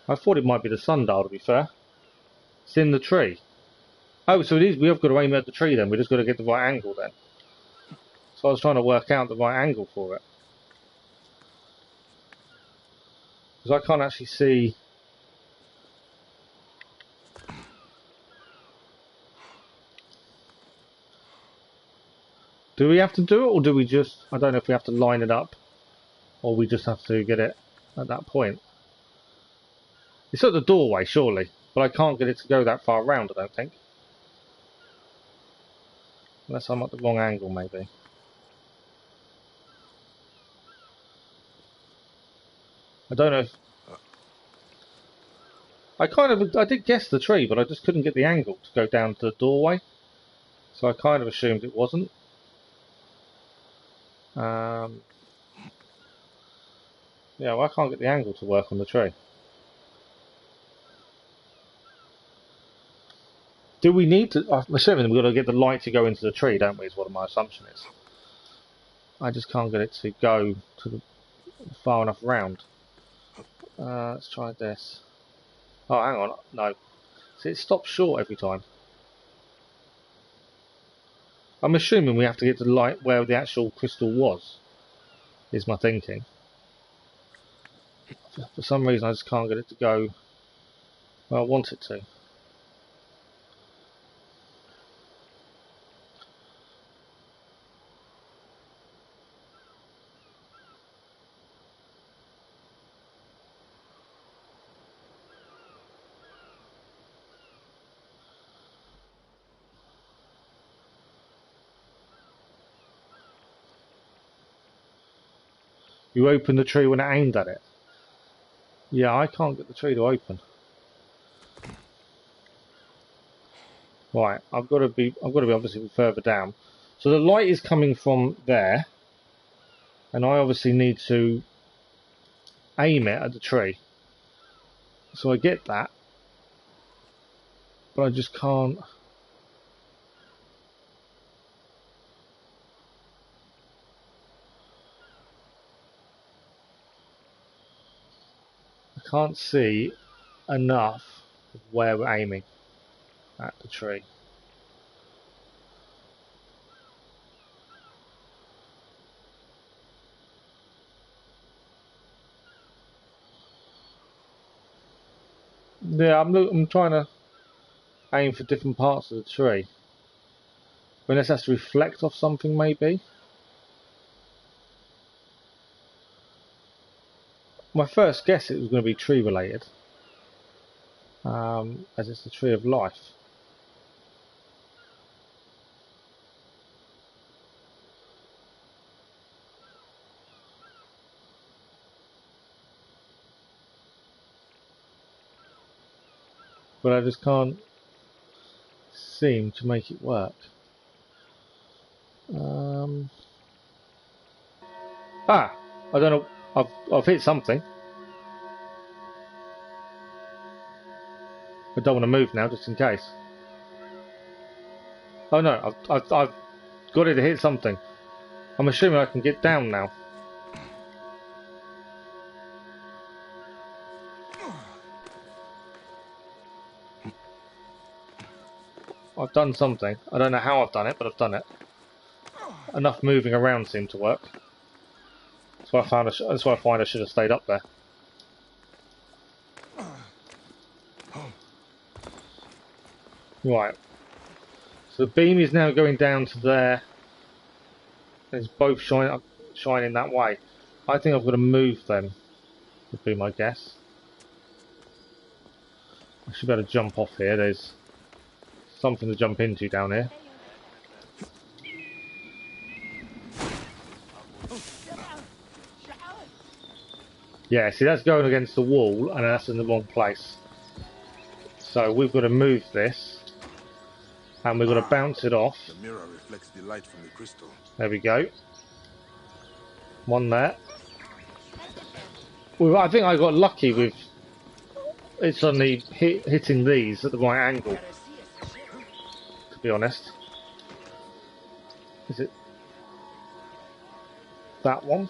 I thought it might be the sundial, to be fair. It's in the tree. Oh, so it is. We have got to aim at the tree then. We just got to get the right angle then. So I was trying to work out the right angle for it. Because I can't actually see. Do we have to do it, or do we just... I don't know if we have to line it up, or we just have to get it at that point. It's at the doorway, surely, but I can't get it to go that far around, I don't think. Unless I'm at the wrong angle, maybe. I don't know if... I did guess the tree, but I just couldn't get the angle to go down to the doorway. So I kind of assumed it wasn't. Yeah, well, I can't get the angle to work on the tree. Do we need to... I'm assuming we've got to get the light to go into the tree, don't we, is what my assumption is. I just can't get it to go to the far enough round. Let's try this. Oh, hang on. No. See, it stops short every time. I'm assuming we have to get to the light where the actual crystal was, is my thinking. For some reason, I just can't get it to go where I want it to. You open the tree when it aimed at it. Yeah, I can't get the tree to open. Right, I've got to be obviously further down. So the light is coming from there, and I obviously need to aim it at the tree. So I get that, but I just can't. I can't see enough of where we're aiming at the tree. Yeah, I'm trying to aim for different parts of the tree. Unless that's to reflect off something, maybe. My first guess it was going to be tree related, as it's the tree of life. But I just can't seem to make it work. I don't know. I've hit something. I don't want to move now, just in case. Oh no, I've got it to hit something. I'm assuming I can get down now. I've done something. I don't know how I've done it, but I've done it. Enough moving around seemed to work. That's why I find I should have stayed up there. Right. So the beam is now going down to there. It's both shining that way. I think I've got to move them, would be my guess. I should be able to jump off here. There's something to jump into down here. Yeah, see, that's going against the wall, and that's in the wrong place. So we've got to move this, and we've got to bounce it off. The mirror reflects the light from the crystal. There we go. One there. Well, I think I got lucky with it suddenly hitting these at the right angle, to be honest. Is it that one?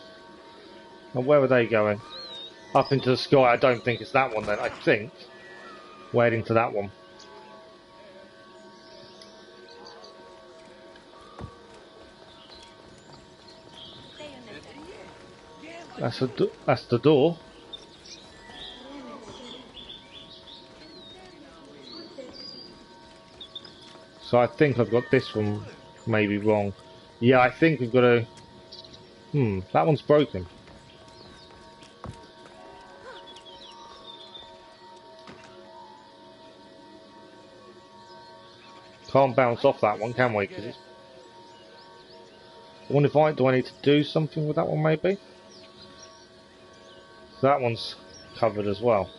And where are they going? Up into the sky. I don't think it's that one then. I think we're heading to that one. That's the door. So I think I've got this one maybe wrong. Yeah, I think we've got to... that one's broken. Can't bounce off that one, can we? 'Cause it's... I wonder if do I need to do something with that one maybe? So that one's covered as well.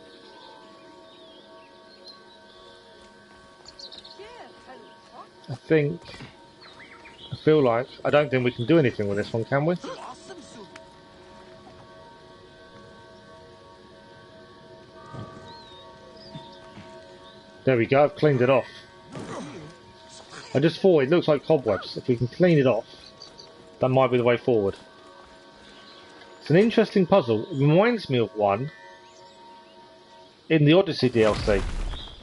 I feel like, I don't think we can do anything with this one, can we? There we go, I've cleaned it off. I just thought it looks like cobwebs. If we can clean it off, that might be the way forward. It's an interesting puzzle. It reminds me of one in the Odyssey DLC.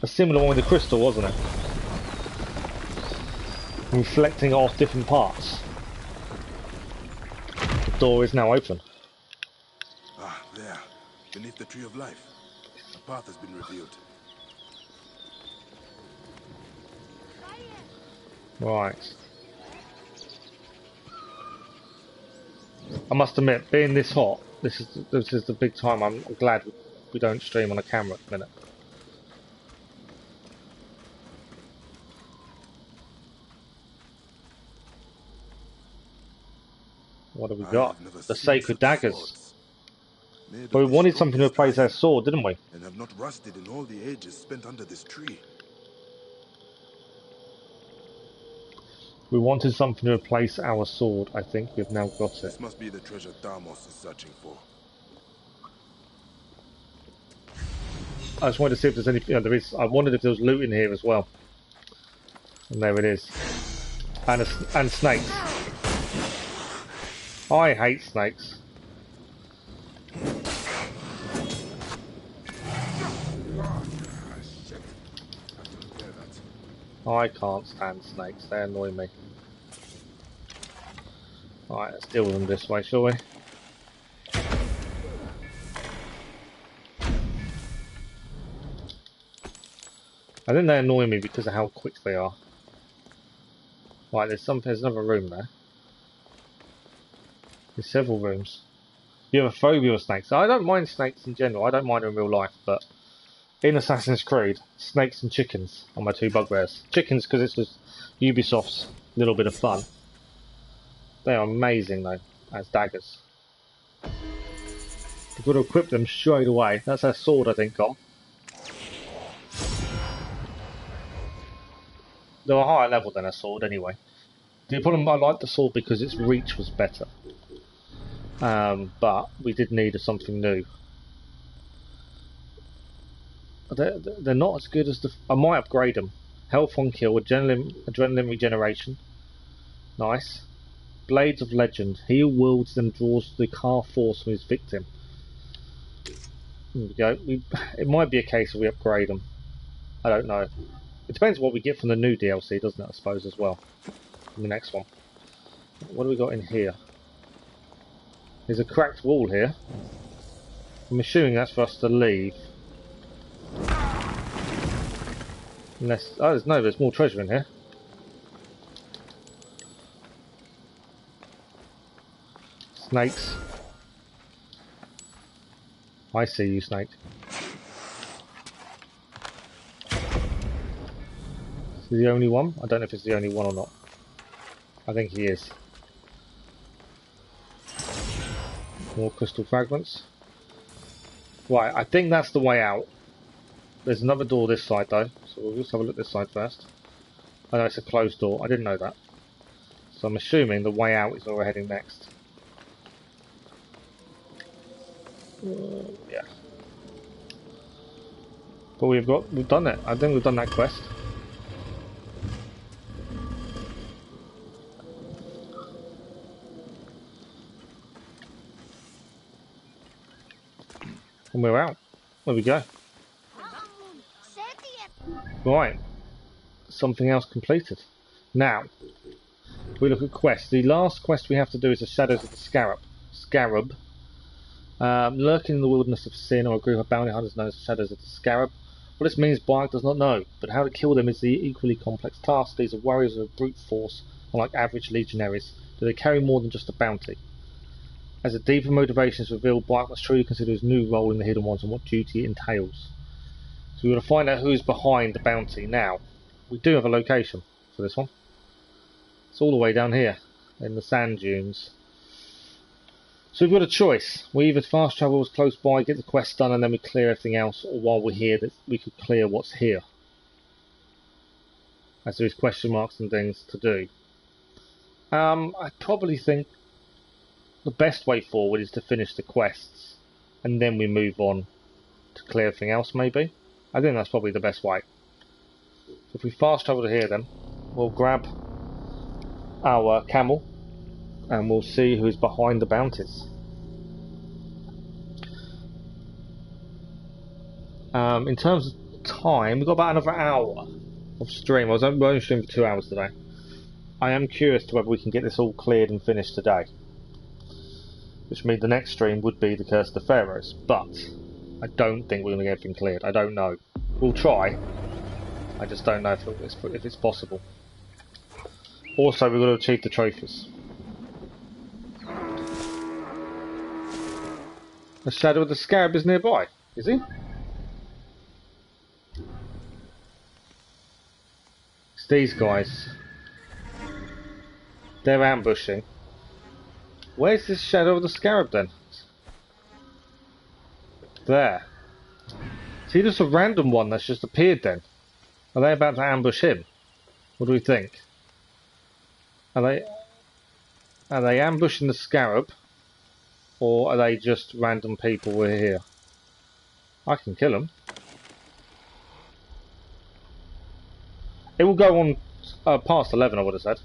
A similar one with the crystal, wasn't it? Reflecting off different parts. The door is now open. Ah, there. Beneath the Tree of Life. A path has been revealed. Right. I must admit, being this hot, this is the big time. I'm glad we don't stream on a camera at the minute. What have we got? The sacred daggers. But we wanted something to replace our sword, didn't we? And have not rusted in all the ages spent under this tree. We wanted something to replace our sword. I think we've now got it. This must be the treasure Tharmos is searching for. I just wanted to see if there's any. There is. I wondered if there was loot in here as well. And there it is. And snakes. I hate snakes. I can't stand snakes, they annoy me. Alright, let's deal with them this way, shall we? I think they annoy me because of how quick they are. Right, there's another room there. There's several rooms. You have a phobia of snakes. I don't mind snakes in general, I don't mind them in real life, but in Assassin's Creed, snakes and chickens are my two bugbears. Chickens because it's just Ubisoft's little bit of fun. They are amazing though, as daggers. We've got to equip them straight away. That's our sword, I think, gone. They're a higher level than a sword anyway. The problem, I like the sword because its reach was better. But we did need something new. They're not as good as the... I might upgrade them. Health on kill, adrenaline regeneration. Nice. Blades of Legend. He who wields them draws the car force from his victim. There we go. It might be a case of we upgrade them. I don't know. It depends what we get from the new DLC, doesn't it, I suppose, as well. In the next one. What do we got in here? There's a cracked wall here. I'm assuming that's for us to leave. Unless... oh, there's more treasure in here. Snakes. I see you, snake. Is he the only one? I don't know if it's the only one or not. I think he is. More crystal fragments. Right, I think that's the way out. There's another door this side though, so we'll just have a look this side first. I know it's a closed door, I didn't know that. So I'm assuming the way out is where we're heading next. Yeah. But we've done it. I think we've done that quest. And we're out. There we go. Right. Something else completed. Now, we look at quests. The last quest we have to do is the Shadows of the Scarab. Lurking in the wilderness of sin, or a group of bounty hunters known as the Shadows of the Scarab. What this means, Bayek does not know, but how to kill them is the equally complex task. These are warriors of brute force, unlike average legionaries. Do they carry more than just a bounty? As a deeper motivation is revealed, Bayek must truly consider his new role in the Hidden Ones and what duty it entails. So we're going to find out who's behind the bounty. Now, we do have a location for this one. It's all the way down here, in the sand dunes. So we've got a choice. We either fast travel as close by, get the quest done, and then we clear everything else, or while we're here, that we could clear what's here. As there is question marks and things to do. I probably think the best way forward is to finish the quests, and then we move on to clear everything else, maybe. I think that's probably the best way. So if we fast travel to here then, we'll grab our camel, and we'll see who's behind the bounties. In terms of time, we've got about another hour of stream. We're only streaming for 2 hours today. I am curious to whether we can get this all cleared and finished today. Which means the next stream would be the Curse of the Pharaohs, but I don't think we're going to get everything cleared. I don't know. We'll try. I just don't know if it's possible. Also, we've got to achieve the trophies. The Shadow of the Scarab is nearby, is he? It's these guys. They're ambushing. Where's this Shadow of the Scarab then? There. Is he just a random one that's just appeared then? Are they about to ambush him? What do we think? Are they ambushing the Scarab? Or are they just random people we're here? I can kill them. It will go on past 11, I would have said.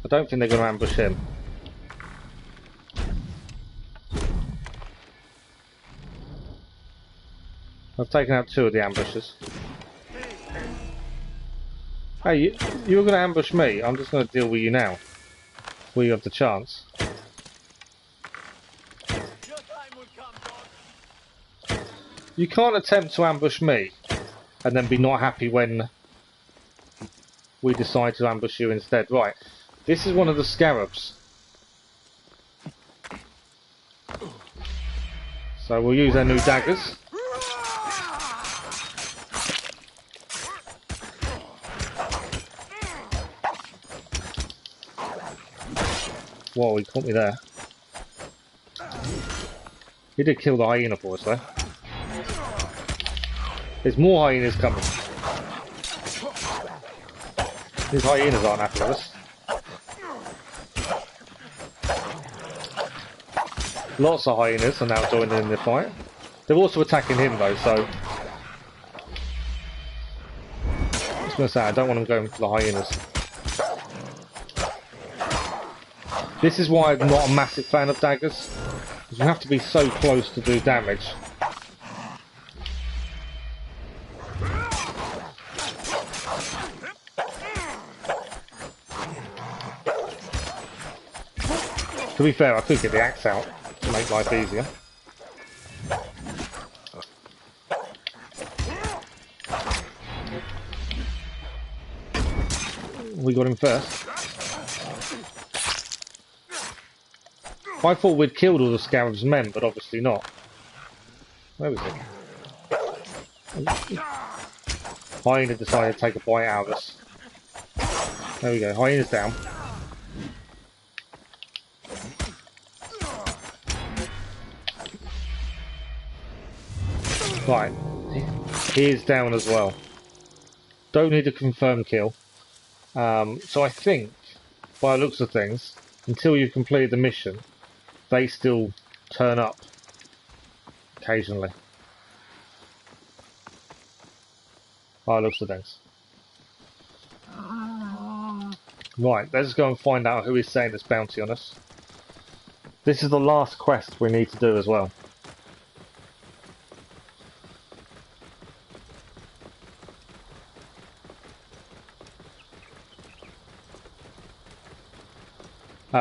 I don't think they're going to ambush him. I've taken out 2 of the ambushers. Hey, you were going to ambush me. I'm just going to deal with you now. Where you have the chance. You can't attempt to ambush me and then be not happy when we decide to ambush you instead. Right, this is one of the Scarabs. So we'll use our new daggers. Whoa, he caught me there. He did kill the hyena for us though. There's more hyenas coming. These hyenas aren't happy with us. Lots of hyenas are now joining in the fight. They're also attacking him though, so... I was going to say, I don't want them going for the hyenas. This is why I'm not a massive fan of daggers. Because you have to be so close to do damage. To be fair, I could get the axe out to make life easier. We got him first. I thought we'd killed all the Scarab's men, but obviously not. Where was he? Hyena decided to take a bite out of us. There we go, Hyena's down. Right. He is down as well. Don't need a confirmed kill. So I think, by the looks of things, until you've completed the mission, they still turn up occasionally. By the looks of things. Right, let's go and find out who is saying this bounty on us. This is the last quest we need to do as well.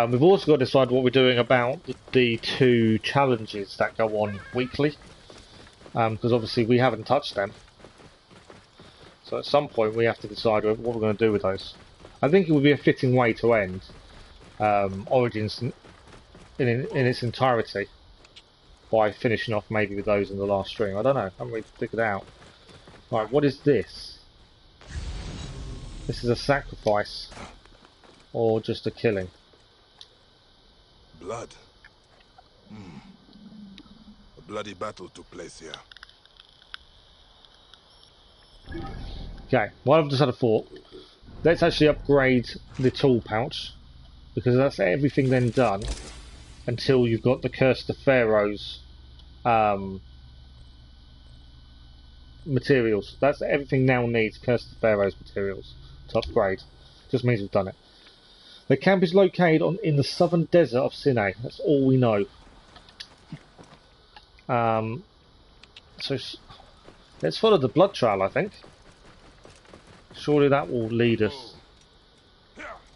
We've also got to decide what we're doing about the 2 challenges that go on weekly, because obviously we haven't touched them. So at some point we have to decide what we're going to do with those. I think it would be a fitting way to end Origins in its entirety by finishing off maybe with those in the last stream. I don't know, I haven't really figured it out. Right, what is this? This is a sacrifice or just a killing? Blood. A bloody battle took place here. Okay, well I've just had a thought. Let's actually upgrade the tool pouch, because that's everything then done until you've got the Curse of the Pharaohs materials. That's everything now needs Curse of the Pharaohs materials to upgrade. Just means we've done it. The camp is located in the southern desert of Sinai. That's all we know. So let's follow the blood trail, I think. Surely that will lead us.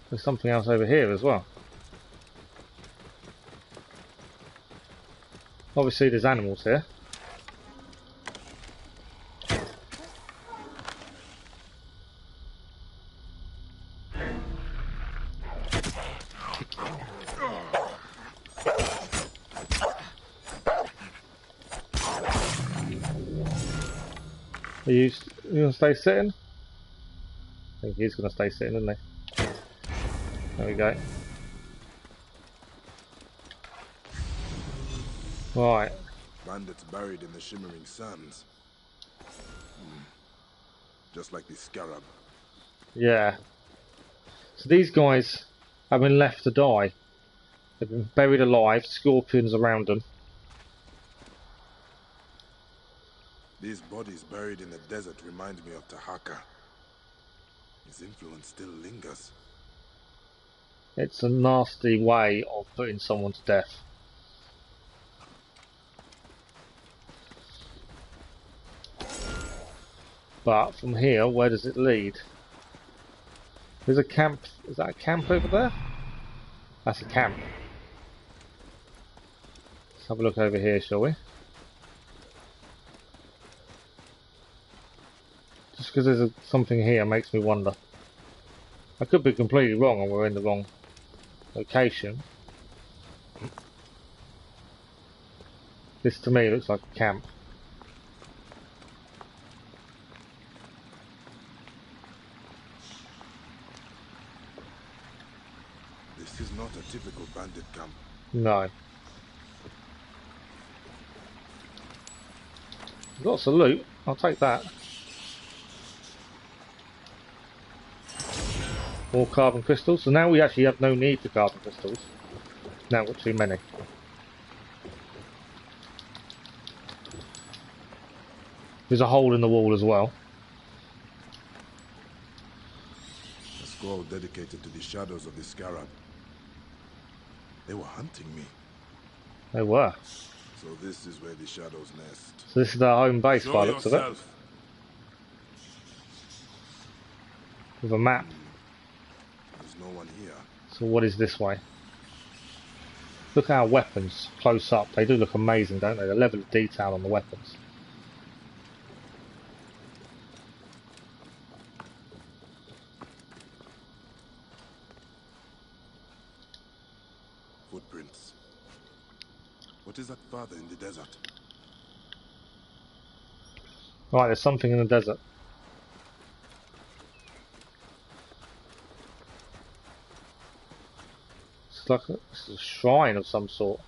There's something else over here as well. Obviously there's animals here. Are you going to stay sitting? I think he's going to stay sitting, isn't he? There we go. Right. Bandits buried in the shimmering sands. Just like the Scarab. Yeah. So these guys have been left to die. They've been buried alive, scorpions around them. These bodies buried in the desert remind me of Tahaka. His influence still lingers. It's a nasty way of putting someone to death. But from here, where does it lead? There's a camp. Is that a camp over there? That's a camp. Let's have a look over here, shall we? Just because there's something here makes me wonder. I could be completely wrong and we're in the wrong location. This to me looks like a camp. This is not a typical bandit camp. No. Lots of loot. I'll take that. More carbon crystals. So now we actually have no need for carbon crystals. Now we've got too many. There's a hole in the wall as well. A scroll dedicated to the shadows of the Scarab. They were hunting me. They were. So this is where the shadows nest. So this is our home base by the looks of it. With a map. There's no one here. So what is this way? Look at our weapons close up. They do look amazing, don't they? The level of detail on the weapons. Footprints. What is that farther in the desert? Right, there's something in the desert. It's like it's a shrine of some sort.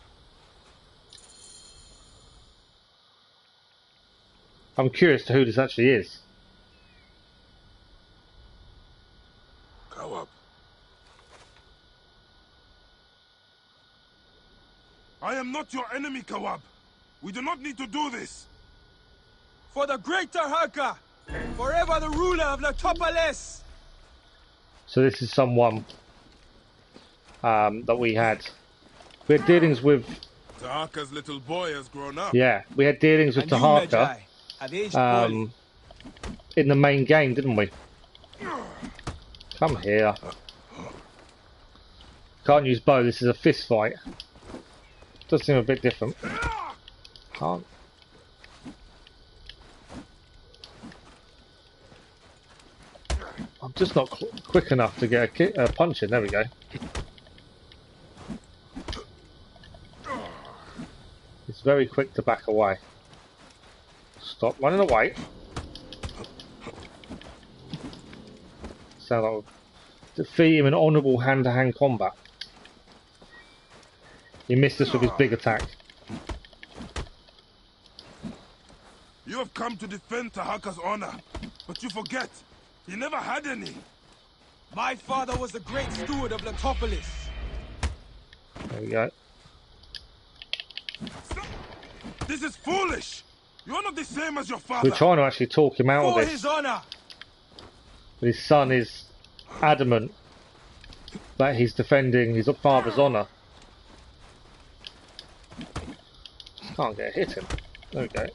I'm curious to who this actually is. Kawab. I am not your enemy, Kawab. We do not need to do this. For the greater Haka, forever the ruler of Latopales. So this is someone that we had dealings with. Tahaka's little boy has grown up. Yeah, we had dealings with Tahaka in the main game, didn't we? Come here. Can't use bow. This is a fist fight. Does seem a bit different. Can't. I'm just not quick enough to get a punch in. There we go. It's very quick to back away. Stop running away. Sound like defeat him in honourable hand-to-hand combat. He missed us with his big attack. You have come to defend Tahaka's honor, but you forget, he never had any. My father was the great steward of Latopolis. There we go. This is foolish! You're not the same as your father! We're trying to actually talk him out of For this. his honor! But his son is adamant that he's defending his father's honour. Can't get a hit him. There we go.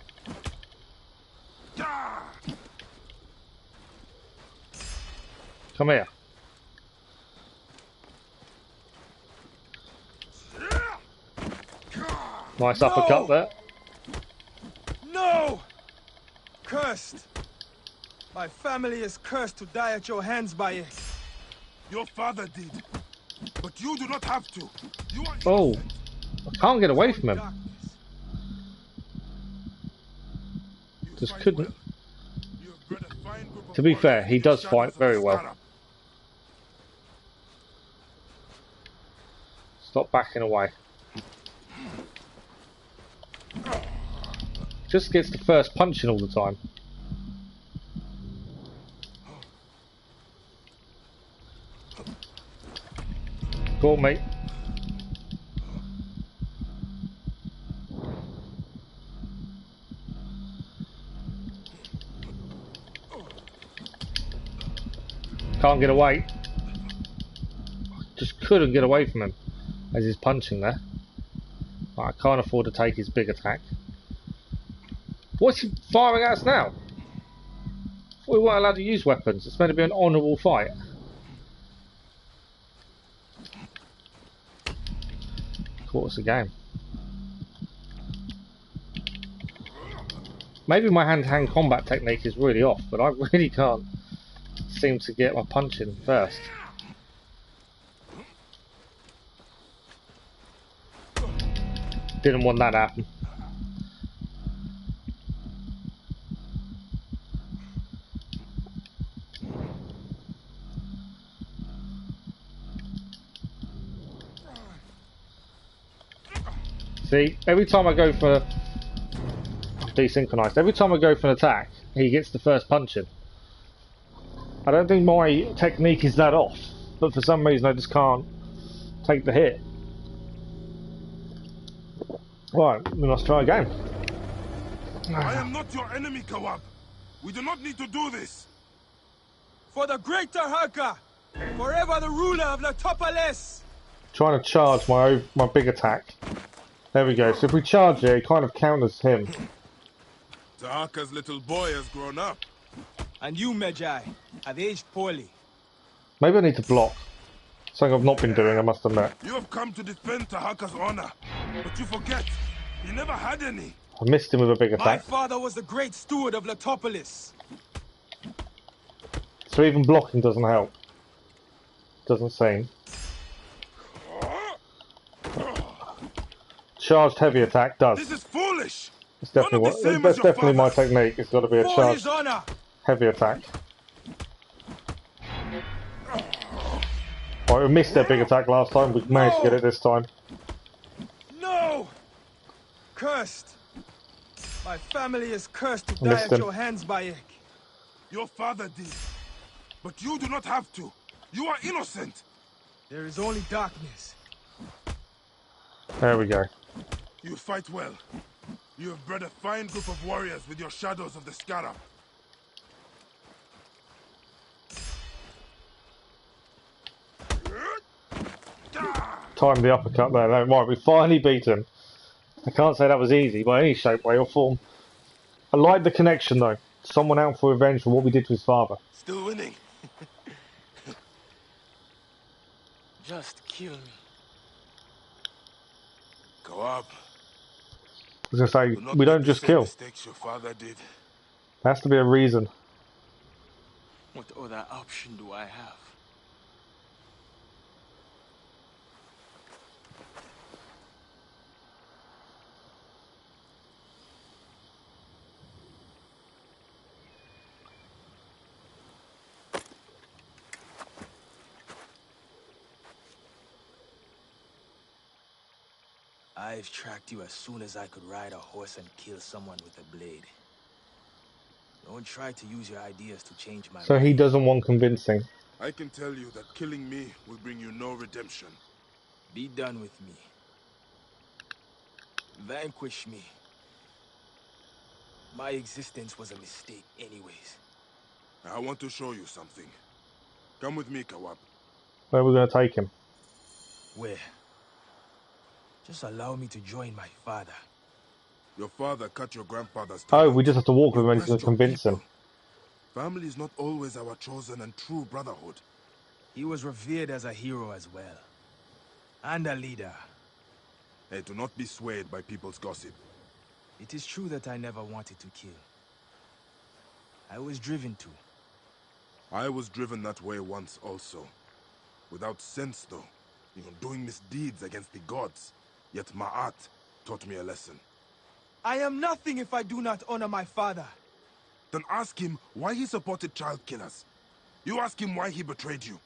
Come here. Nice uppercut there. No! Cursed! My family is cursed to die at your hands, Bayek. Your father did, but you do not have to. You are Oh, I can't get away from him. Just couldn't. To be fair, he does fight very well. Stop backing away. Just gets the first punch in all the time. Go on, mate. Can't get away. Just couldn't get away from him as he's punching there. I can't afford to take his big attack. What's he firing at us now? We weren't allowed to use weapons. It's meant to be an honourable fight. Caught us again. Maybe my hand-to-hand combat technique is really off, but I really can't seem to get my punch in first. Didn't want that to happen. See, every time I go for desynchronized, every time I go for an attack, he gets the first punch in. I don't think my technique is that off, but for some reason I just can't take the hit. Right, we must try again. I am not your enemy, Kawab. We do not need to do this. For the greater Haka, forever the ruler of Latopales. Trying to charge my big attack. There we go. So if we charge it, it kind of counters him. Tahaka's little boy has grown up. And you, Medjay, have aged poorly. Maybe I need to block. Something I've not been doing, I must admit. You have come to defend Tahaka's honor, but you forget, he never had any. I missed him with a big My attack. father was the great steward of Latopolis. So even blocking doesn't help. Doesn't seem. Charged heavy attack does. This is foolish. It's definitely that's definitely my technique. It's got to be a For his charged honor. heavy attack. Right, we missed their big attack last time. We managed to get it this time. No! Cursed. My family is cursed to I die missed at him. your hands, Bayek. Your father did. But you do not have to. You are innocent. There is only darkness. There we go. You fight well. You have bred a fine group of warriors with your shadows of the Scarab. Timed the uppercut there. No, right, we finally beat him. I can't say that was easy by any shape, way or form. I like the connection though. Someone out for revenge for what we did to his father. Still winning. Just kill me. Go up. I was gonna say, Do not we make don't the just same kill. mistakes your father did. There has to be a reason. What other option do I have? I've tracked you as soon as I could ride a horse and kill someone with a blade. Don't try to use your ideas to change my So mind. he doesn't want convincing. I can tell you that killing me will bring you no redemption. Be done with me. Vanquish me. My existence was a mistake anyways. I want to show you something. Come with me, Kawab. Where are we going to take him? Where? Just allow me to join my father. Your father cut your grandfather's Oh, tongue we out. just have to walk You with him and he's going oppressed to your convince him. people. Family is not always our chosen and true brotherhood. He was revered as a hero as well. And a leader. Hey, do not be swayed by people's gossip. It is true that I never wanted to kill. I was driven to. I was driven that way once also. Without sense, though. Doing misdeeds against the gods. Yet Ma'at taught me a lesson. I am nothing if I do not honor my father. Then ask him why he supported child killers. You ask him why he betrayed you.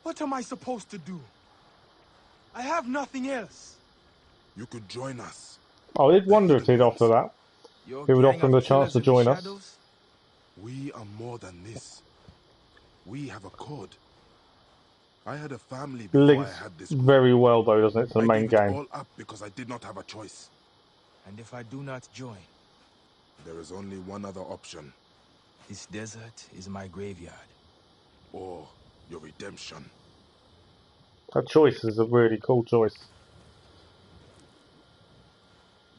What am I supposed to do? I have nothing else. You could join us. I did The wonder if Hidden he'd offer Ones. that. Your He would gang offer him of the chance killers to in the join us. shadows? We are more than this. We have a code. I had a family before I Links had this group. very well though, doesn't it, to the I main gave it game. all up because I did not have a choice. And if I do not join? There is only one other option. This desert is my graveyard. Or your redemption. That choice is a really cool choice.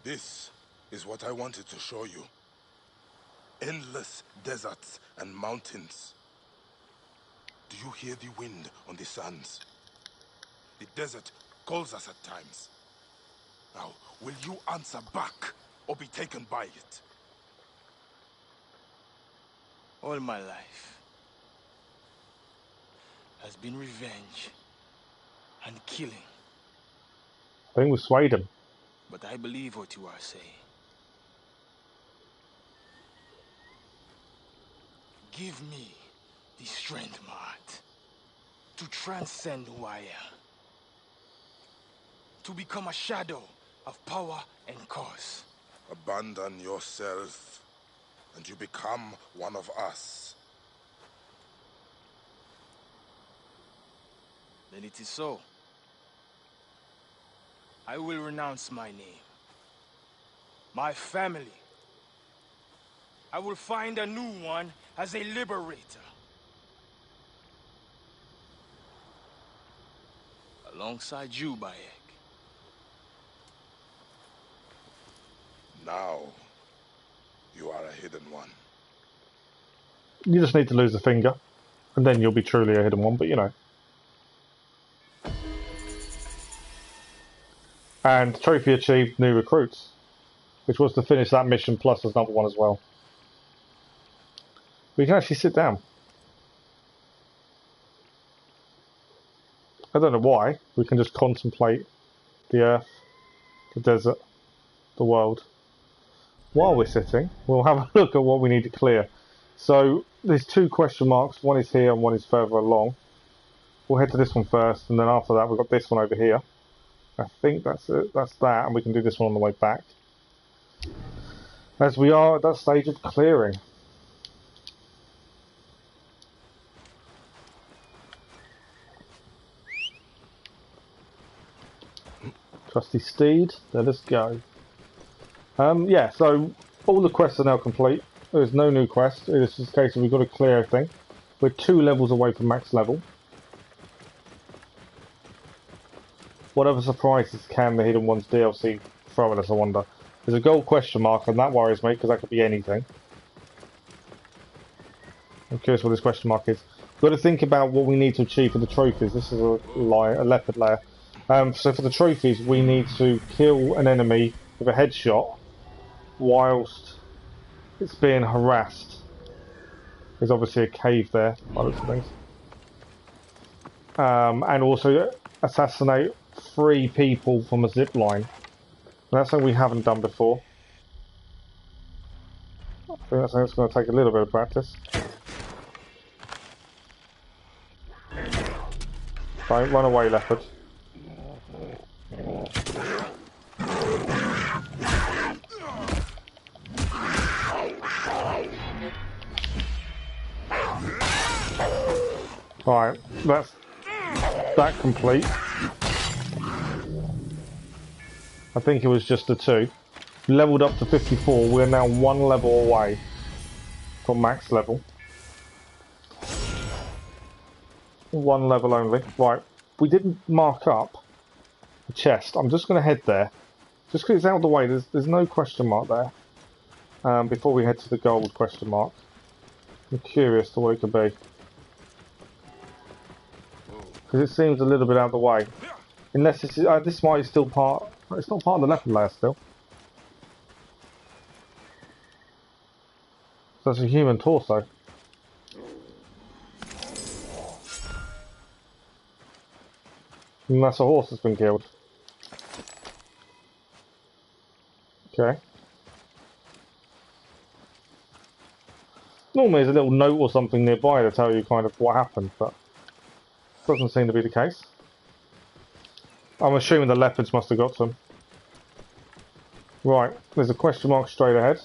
This is what I wanted to show you. Endless deserts and mountains. Do you hear the wind on the sands? The desert calls us at times. Now, will you answer back or be taken by it? All my life has been revenge and killing. I think we swayed him. But I believe what you are saying. Give me the strength, Mart, to transcend who I am. To become a shadow of power and cause. Abandon yourself, and you become one of us. Then it is so. I will renounce my name. My family. I will find a new one as a liberator. Alongside you, Bayek. Now, you are a hidden one. You just need to lose a finger, and then you'll be truly a hidden one, but you know. And trophy achieved, new recruits, which was to finish that mission plus there's another one as well. We can actually sit down. I don't know why. We can just contemplate the earth, the desert, the world. While we're sitting, we'll have a look at what we need to clear. So there's two question marks. One is here and one is further along. We'll head to this one first, and then after that we've got this one over here. I think that's it. That's that, and we can do this one on the way back. As we are at that stage of clearing. Trusty steed, let us go. Yeah, so all the quests are now complete. There's no new quest. It's just a case of we've got to clear everything. We're 2 levels away from max level. What other surprises can the Hidden Ones DLC throw at us, I wonder? There's a gold question mark, and that worries me, because that could be anything. I'm curious what this question mark is. We've got to think about what we need to achieve for the trophies. This is a leopard lair. So for the trophies, we need to kill an enemy with a headshot whilst it's being harassed. There's obviously a cave there, by the looks of things. And also assassinate 3 people from a zip line. That's something we haven't done before. I think that's something that's going to take a little bit of practice. Don't run away, leopard. Right, that's that complete. I think it was just the 2. Leveled up to 54, we're now 1 level away from max level. 1 level only. Right, we didn't mark up the chest. I'm just going to head there. Just because it's out of the way, there's no question mark there. Before we head to the gold question mark. I'm curious to what it could be. Because it seems a little bit out of the way. Unless this might still part... It's not part of the leopard lair still. So that's a human torso. And that's a horse that's been killed. Okay. Normally there's a little note or something nearby to tell you kind of what happened, but doesn't seem to be the case. I'm assuming the leopards must have got some. Right, there's a question mark straight ahead.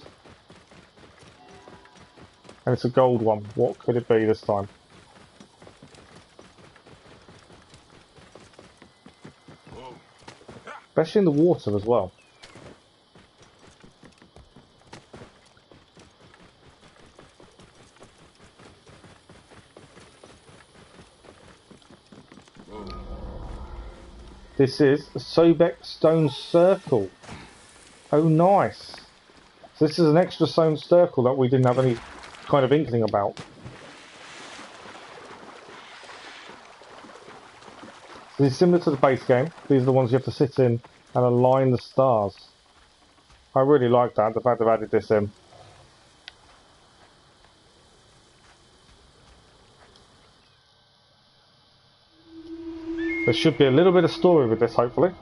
And it's a gold one. What could it be this time? Especially in the water as well. This is the Sobek Stone Circle. Oh, nice. So this is an extra stone circle that we didn't have any kind of inkling about. So this is similar to the base game. These are the ones you have to sit in and align the stars. I really like that, the fact they've added this in. There should be a little bit of story with this, hopefully.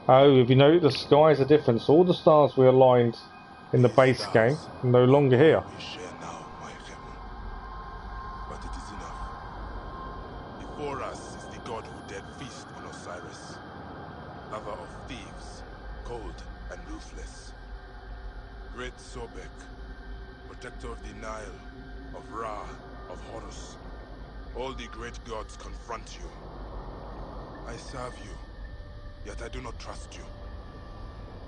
Oh, if you notice, the skies are different. So all the stars we aligned in the base game are no longer here. We share now, my Heaven. But it is enough. Before us is the god who dared feast on Osiris, lover of thieves, cold and ruthless. Great Sobek, protector of the Nile, of Ra, of Horus. All the great gods confront you. I serve you, yet I do not trust you.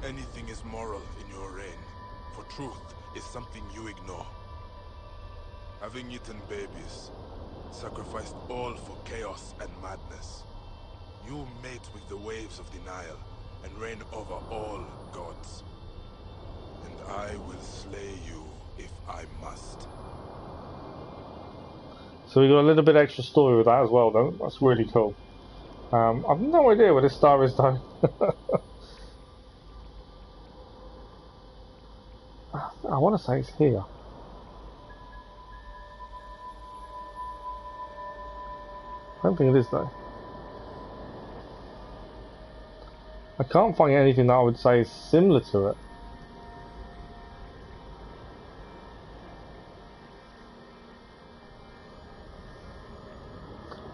Anything is moral in your reign, for truth is something you ignore. Having eaten babies, sacrificed all for chaos and madness, you mate with the waves of the Nile and reign over all gods. And I will slay you if I must. So we got a little bit extra story with that as well, though. That's really cool. I've no idea where this star is, though. I want to say it's here. I don't think it is, though. I can't find anything that I would say is similar to it.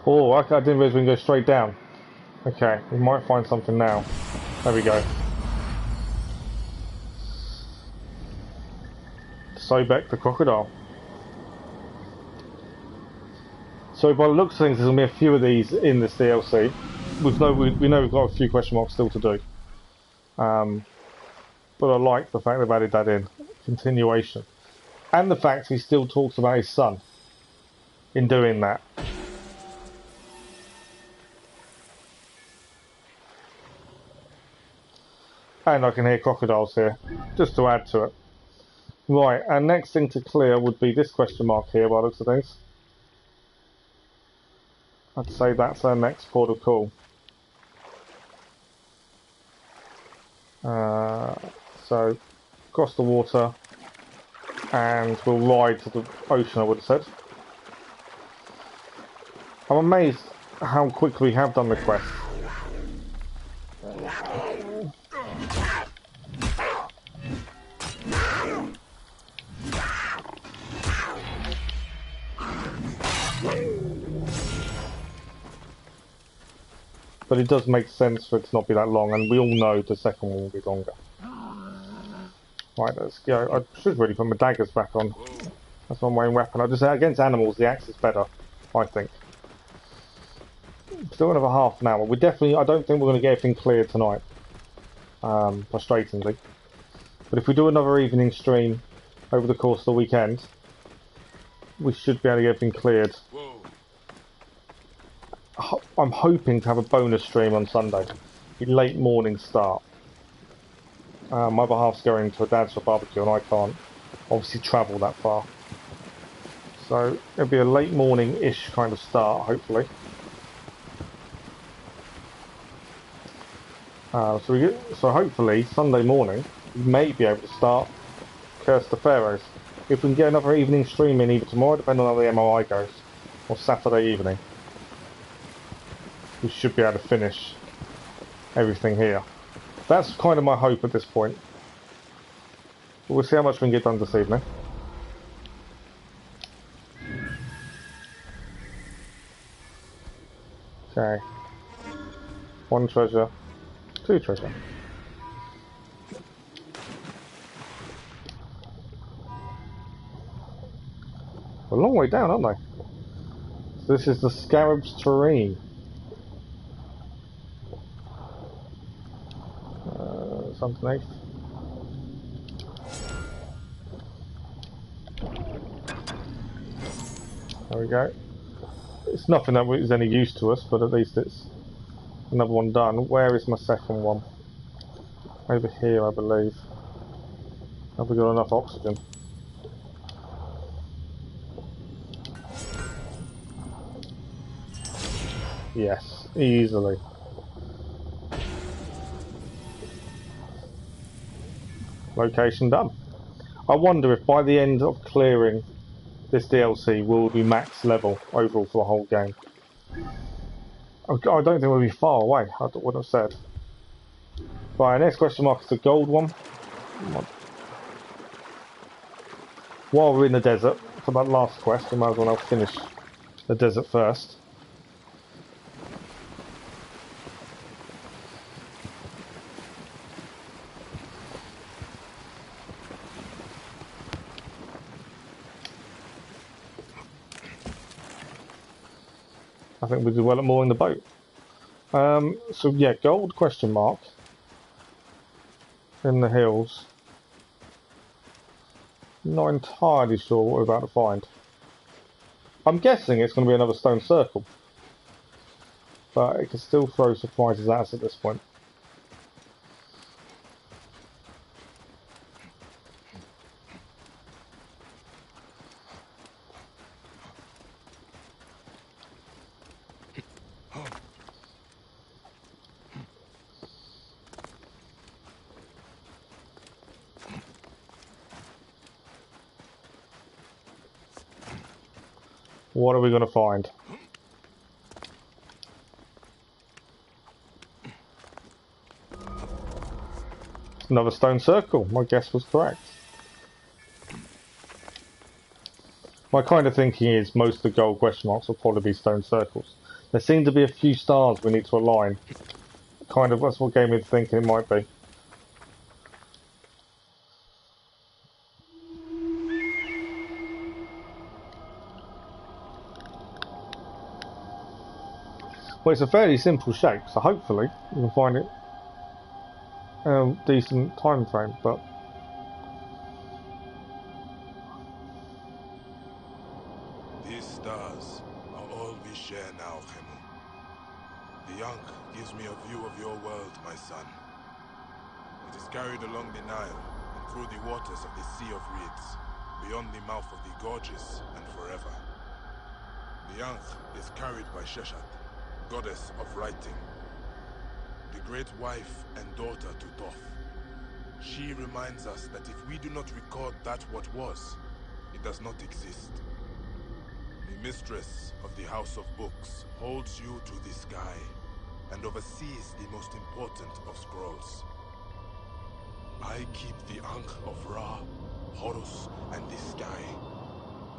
Oh, okay, I didn't realize we can go straight down. Okay, we might find something now. There we go. Sobek the crocodile. So by the looks of things, there's going to be a few of these in this DLC. We know we've got a few question marks still to do. But I like the fact they've added that in. Continuation. And the fact he still talks about his son in doing that. And I can hear crocodiles here, just to add to it. Right, and next thing to clear would be this question mark here by the looks of things. I'd say that's our next port of call. So, cross the water, and we'll ride to the ocean, I would have said. I'm amazed how quickly we have done the quest. But it does make sense for it to not be that long, and we all know the second one will be longer. Right, let's go. I should really put my daggers back on. That's my main weapon. I just say against animals, the axe is better, I think. Still another half an hour. We definitely. I don't think we're going to get everything cleared tonight. Frustratingly, but if we do another evening stream over the course of the weekend, we should be able to get everything cleared. I'm hoping to have a bonus stream on Sunday, a late morning start. My other half's going to a dad's for barbecue, and I can't obviously travel that far. So it'll be a late morning-ish kind of start, hopefully. So hopefully Sunday morning we may be able to start Curse the Pharaohs. If we can get another evening stream in either tomorrow, depending on how the MRI goes, or Saturday evening, we should be able to finish everything here. That's kind of my hope at this point. But we'll see how much we can get done this evening. Okay. 1 treasure. 2 treasure. A long way down, aren't they? So this is the Scarab's terrain. Underneath. There we go. It's nothing that is any use to us, but at least it's another one done. Where is my second one? Over here, I believe. Have we got enough oxygen? Yes, easily. Location done. I wonder if by the end of clearing this DLC will be max level overall for the whole game. I don't think we'll be far away, I would have said. Right, next question mark is the gold one. While we're in the desert, for that last quest, we might as well finish the desert first. I think we did well at mooring the boat. So yeah, gold question mark in the hills. Not entirely sure what we're about to find. I'm guessing it's going to be another stone circle, but it can still throw surprises at us at this point. What are we going to find? Another stone circle. My guess was correct. My kind of thinking is most of the gold question marks will probably be stone circles. There seem to be a few stars we need to align. Kind of, that's what gave me the thinking it might be. Well, it's a fairly simple shape, so hopefully you can find it decent time frame, but these stars are all we share now, Khemu. The Ankh gives me a view of your world, my son. It is carried along the Nile and through the waters of the Sea of Reeds, beyond the mouth of the gorges and forever. The Ankh is carried by Shaqilat, goddess of writing, the great wife and daughter to Thoth. She reminds us that if we do not record that what was, it does not exist. The mistress of the House of Books holds you to the sky and oversees the most important of scrolls. I keep the Ankh of Ra, Horus, and the sky.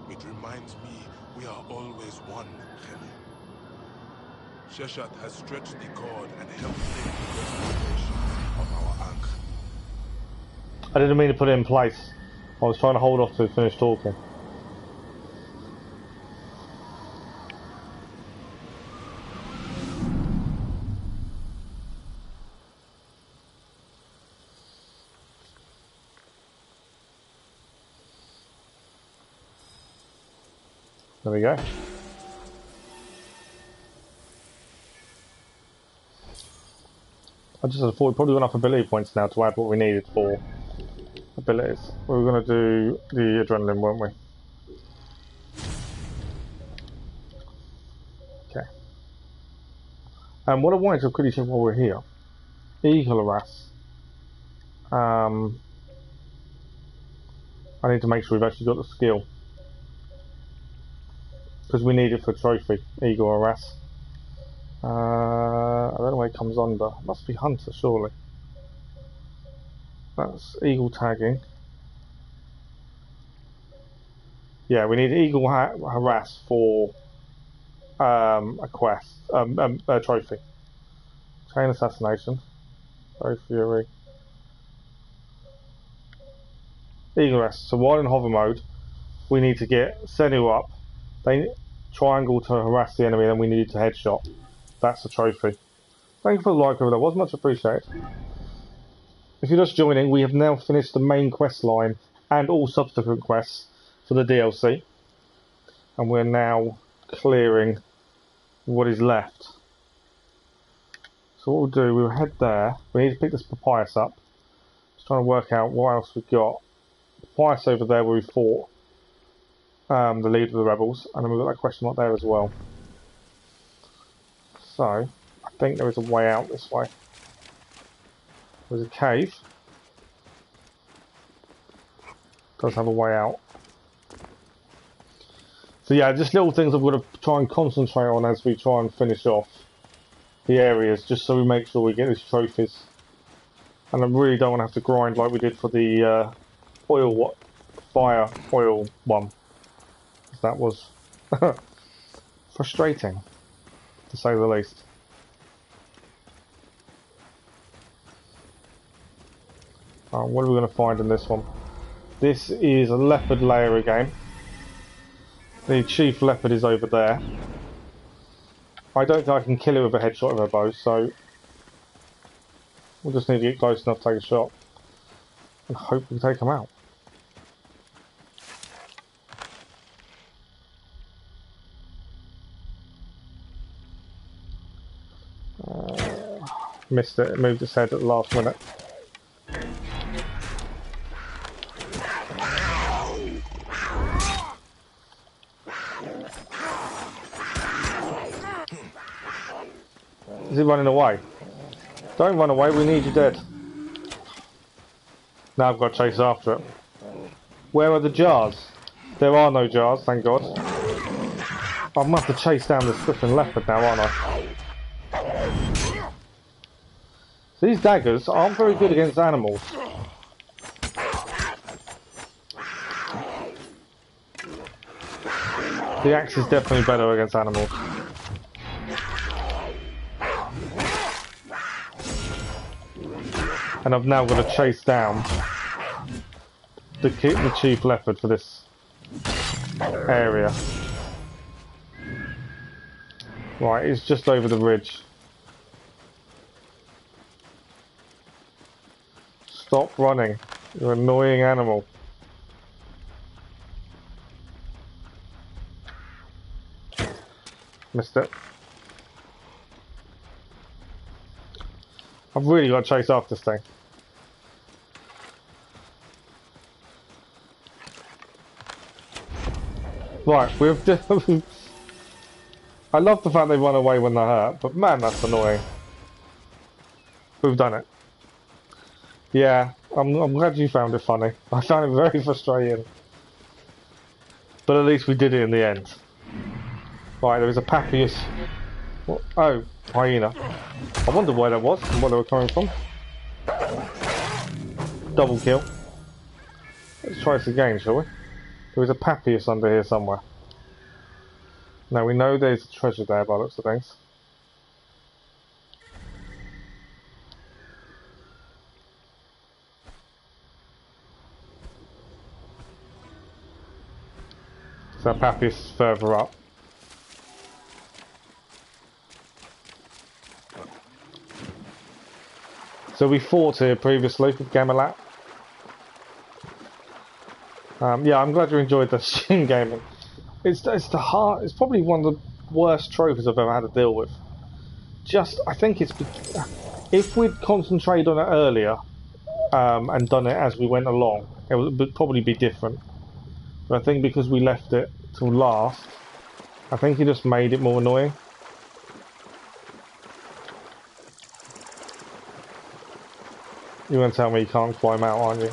It reminds me we are always one, Khemu. Shaqilat has stretched the cord and helped make the restoration of our Ankh. I didn't mean to put it in place. I was trying to hold off to finish talking. There we go. I just thought we've probably got enough ability points now to add what we needed for abilities. We were going to do the adrenaline, weren't we? Okay. And what I wanted to quickly check while we're here. Eagle harass. I need to make sure we've actually got the skill. Because we need it for trophy. Eagle harass. I don't know where it comes under. It must be hunter, surely. That's eagle tagging. Yeah, we need eagle harass for a quest, a trophy. Chain assassination. Bow fury. Eagle harass. So while in hover mode, we need to get Senu up. They triangle to harass the enemy, and then we need to headshot. That's the trophy. Thank you for the like over there, was much appreciated. If you're just joining, we have now finished the main quest line and all subsequent quests for the DLC. And we're now clearing what is left. So what we'll do, we'll head there. We need to pick this papyrus up. Just trying to work out what else we've got. Papyrus over there where we fought the leader of the rebels. And then we've got that question mark there as well. So, I think there is a way out this way. There's a cave. Does have a way out. So yeah, just little things I've got to try and concentrate on as we try and finish off the areas, just so we make sure we get these trophies. And I really don't want to have to grind like we did for the fire oil one. That was frustrating, to say the least. What are we going to find in this one? This is a leopard layer again. The chief leopard is over there. I don't think I can kill it with a headshot of a bow, so we'll just need to get close enough to take a shot and hope we take him out. Missed it, it moved its head at the last minute. Is he running away? Don't run away, we need you dead. Now I've got to chase after it. Where are the jars? There are no jars, thank God. I'm going to have to chase down this flipping leopard now, aren't I? These daggers aren't very good against animals. The axe is definitely better against animals. And I've now got to chase down the chief leopard for this area. Right, it's just over the ridge. Stop running, you annoying animal. Missed it. I've really got to chase after this thing. Right, we've I love the fact they run away when they're hurt, but man, that's annoying. We've done it. Yeah, I'm glad you found it funny. I found it very frustrating. But at least we did it in the end. Right, there is a Papias. What? Oh, hyena. I wondered where that was and where they were coming from. Double kill. Let's try this again, shall we? There is a Papias under here somewhere. Now we know there's a treasure there by the looks of things. So Papias is further up. So we fought here previously with Gamilat. Yeah, I'm glad you enjoyed the Shin gaming. It's probably one of the worst trophies I've ever had to deal with. I think it's if we'd concentrated on it earlier and done it as we went along, it would probably be different. But I think because we left it till last, I think it just made it more annoying. You're going to tell me you can't climb out, aren't you?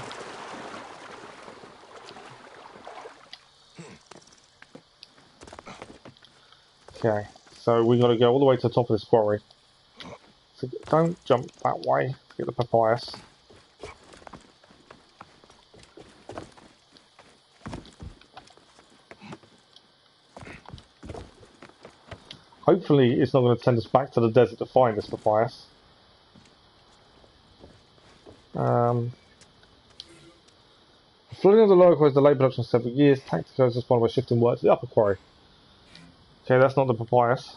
Okay, so we got to go all the way to the top of this quarry. So don't jump that way to get the papyrus. Hopefully it's not going to send us back to the desert to find this papyrus. Flooding of the lower quarry is delayed production for several years. Tactical is responded by shifting work to the upper quarry. Okay, that's not the papyrus.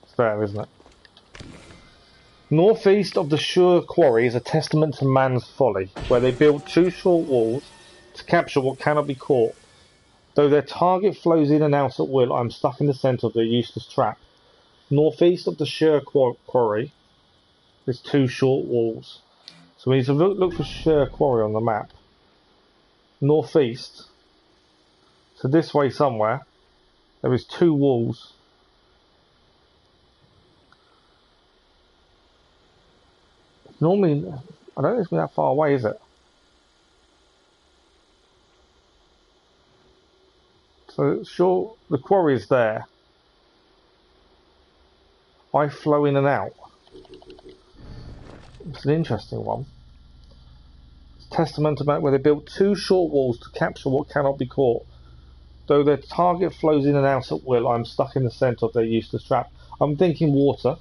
It's there, isn't it? Northeast of the Shur quarry is a testament to man's folly, where they build two short walls to capture what cannot be caught. Though their target flows in and out at will, I am stuck in the centre of their useless trap. Northeast of the Shur quarry is two short walls. So we need to look for Shur quarry on the map. Northeast. So this way somewhere, there is two walls. Normally, I don't think it's that far away, is it? So sure, the quarry is there. I flow in and out. It's an interesting one. It's testament about where they built two short walls to capture what cannot be caught. Though their target flows in and out at will, I'm stuck in the centre of their useless trap. I'm thinking water.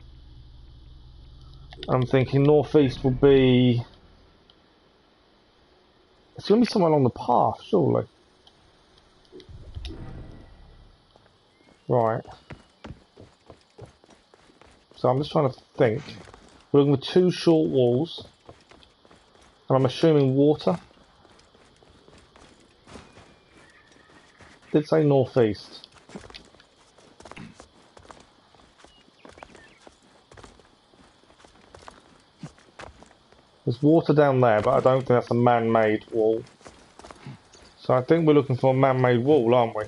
I'm thinking northeast will be... It's going to be somewhere along the path, surely. Right. So I'm just trying to think. We're looking for two short walls. And I'm assuming water. Did say northeast. There's water down there, but I don't think that's a man-made wall. So I think we're looking for a man-made wall, aren't we?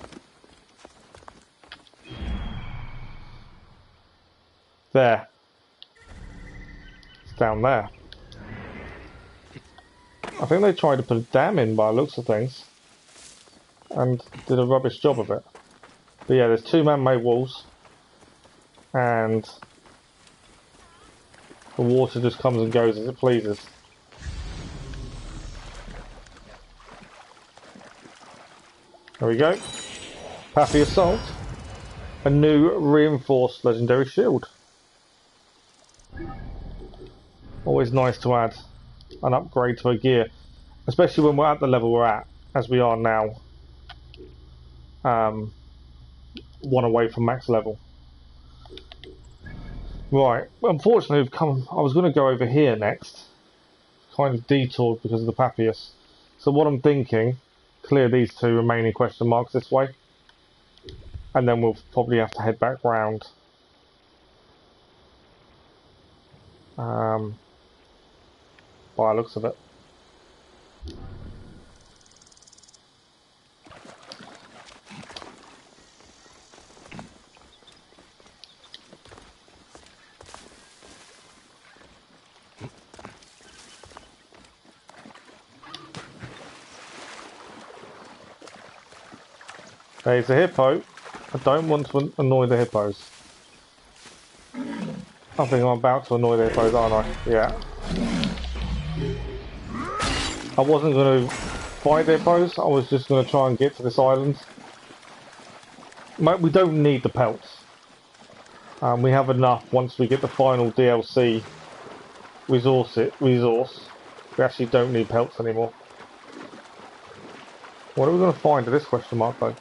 There. It's down there. I think they tried to put a dam in by the looks of things. and did a rubbish job of it. But yeah, there's 2 man-made walls, and the water just comes and goes as it pleases. There we go. Pappy Assault. A new reinforced legendary shield. Always nice to add an upgrade to a gear, especially when we're at the level we're at, as we are now. 1 away from max level. Right, unfortunately we've come. I was going to go over here next, kind of detoured because of the Papias. So what I'm thinking, clear these 2 remaining question marks this way, and then we'll probably have to head back round. By the looks of it. There's a hippo. I don't want to annoy the hippos. I think I'm about to annoy the hippos, aren't I? Yeah. I wasn't going to fight the hippos, I was just going to try and get to this island. We don't need the pelts. We have enough once we get the final DLC resource. We actually don't need pelts anymore. What are we going to find at this question mark though?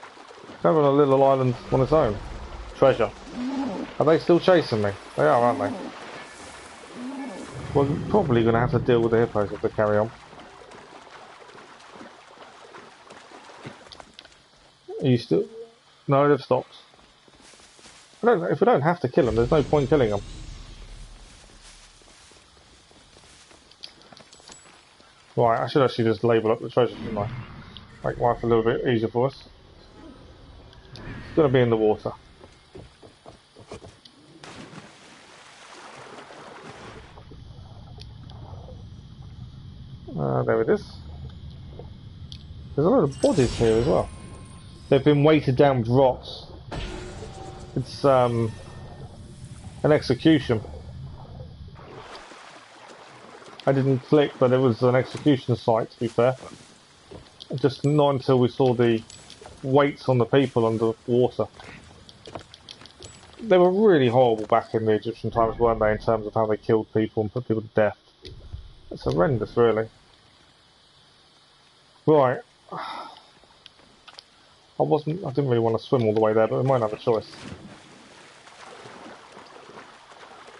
It's on a little island on its own. Treasure. Are they still chasing me? They are, aren't they? We're probably going to have to deal with the hippos if they carry on. Are you still... No, they've stopped. If we don't have to kill them, there's no point killing them. Right, I should actually just label up the treasure, shouldn't I? Make life a little bit easier for us. It's going to be in the water. There it is. There's a lot of bodies here as well. They've been weighted down with rocks. It's an execution. I didn't click, but it was an execution site, to be fair. Just not until we saw the weights on the people under water. They were really horrible back in the Egyptian times, weren't they, in terms of how they killed people and put people to death. It's horrendous, really. Right. I didn't really want to swim all the way there, but we might have a choice.